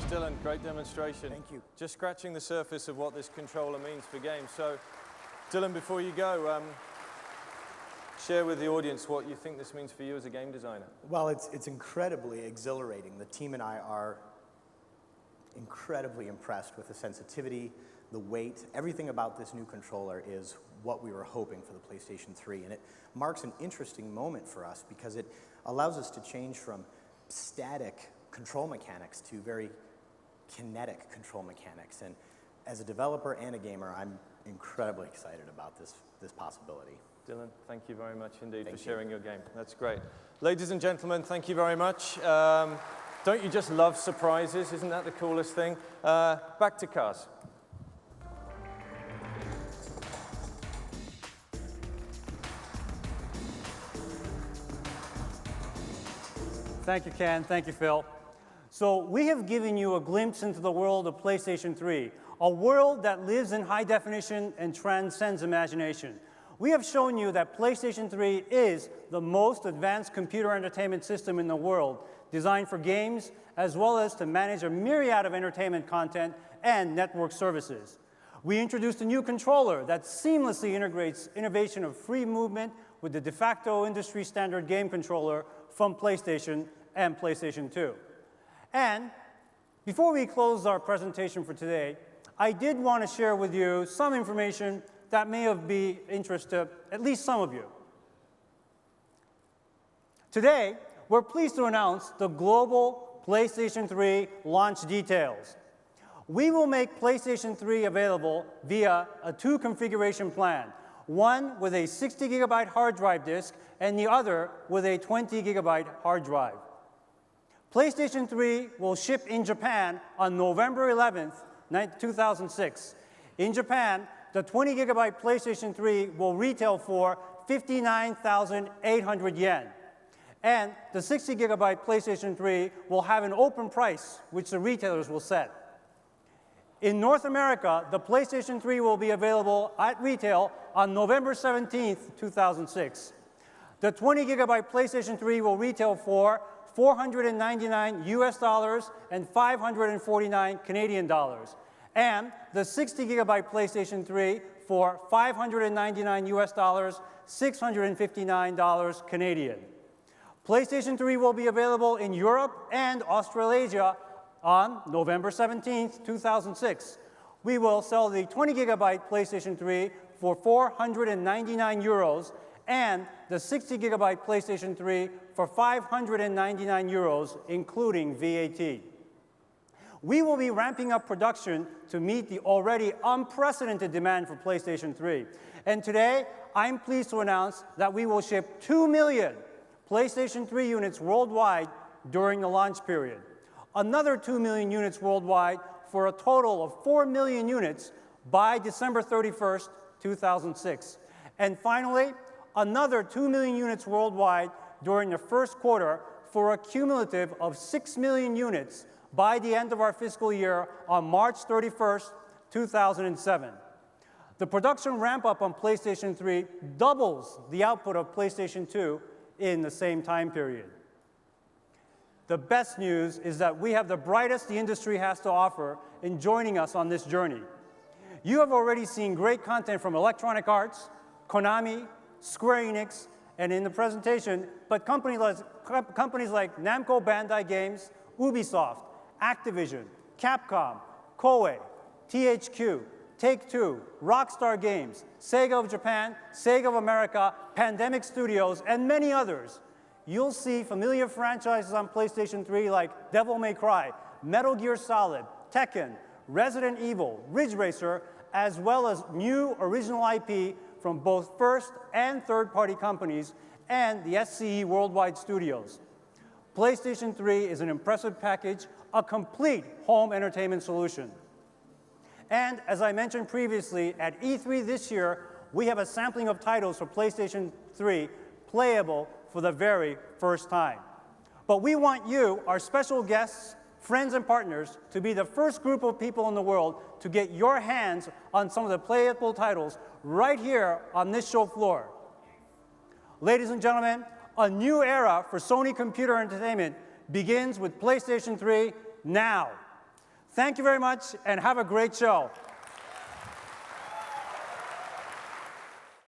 Dylan, great demonstration. Thank you. Just scratching the surface of what this controller means for games. So, Dylan, before you go, share with the audience what you think this means for you as a game designer. Well, it's incredibly exhilarating. The team and I are incredibly impressed with the sensitivity, the weight. Everything about this new controller is what we were hoping for the PlayStation 3. And it marks an interesting moment for us because it allows us to change from static control mechanics to very kinetic control mechanics. And as a developer and a gamer, I'm incredibly excited about this possibility. Dylan, thank you very much indeed for sharing your game. That's great. Ladies and gentlemen, thank you very much. Don't you just love surprises? Isn't that the coolest thing? Back to cars. Thank you, Ken. Thank you, Phil. So we have given you a glimpse into the world of PlayStation 3, a world that lives in high definition and transcends imagination. We have shown you that PlayStation 3 is the most advanced computer entertainment system in the world, designed for games, as well as to manage a myriad of entertainment content and network services. We introduced a new controller that seamlessly integrates innovation of free movement with the de facto industry standard game controller from PlayStation and PlayStation 2. And before we close our presentation for today, I did want to share with you some information that may be of interest to at least some of you. Today, we're pleased to announce the global PlayStation 3 launch details. We will make PlayStation 3 available via a two configuration plan, one with a 60 gigabyte hard drive disk and the other with a 20 gigabyte hard drive. PlayStation 3 will ship in Japan on November 11th, 2006. In Japan, the 20 gigabyte PlayStation 3 will retail for 59,800 yen. And the 60 gigabyte PlayStation 3 will have an open price, which the retailers will set. In North America, the PlayStation 3 will be available at retail on November 17th, 2006. The 20 gigabyte PlayStation 3 will retail for $499 US and 549 Canadian dollars. And the 60 gigabyte PlayStation 3 for $599 US, $659 Canadian. PlayStation 3 will be available in Europe and Australasia on November 17th, 2006. We will sell the 20 gigabyte PlayStation 3 for 499 euros and the 60 gigabyte PlayStation 3 for 599 euros, including VAT. We will be ramping up production to meet the already unprecedented demand for PlayStation 3. And today, I'm pleased to announce that we will ship 2 million PlayStation 3 units worldwide during the launch period. Another 2 million units worldwide for a total of 4 million units by December 31st, 2006. And finally, another 2 million units worldwide during the first quarter for a cumulative of 6 million units by the end of our fiscal year on March 31st, 2007. The production ramp-up on PlayStation 3 doubles the output of PlayStation 2 in the same time period. The best news is that we have the brightest the industry has to offer in joining us on this journey. You have already seen great content from Electronic Arts, Konami, Square Enix, and in the presentation, but companies like Namco Bandai Games, Ubisoft, Activision, Capcom, Koei, THQ, Take-Two, Rockstar Games, Sega of Japan, Sega of America, Pandemic Studios, and many others. You'll see familiar franchises on PlayStation 3 like Devil May Cry, Metal Gear Solid, Tekken, Resident Evil, Ridge Racer, as well as new original IP from both first and third-party companies and the SCE Worldwide Studios. PlayStation 3 is an impressive package, a complete home entertainment solution. And as I mentioned previously, at E3 this year, we have a sampling of titles for PlayStation 3 playable for the very first time. But we want you, our special guests, friends, and partners, to be the first group of people in the world to get your hands on some of the playable titles right here on this show floor. Ladies and gentlemen, a new era for Sony Computer Entertainment begins with PlayStation 3 now. Thank you very much, and have a great show.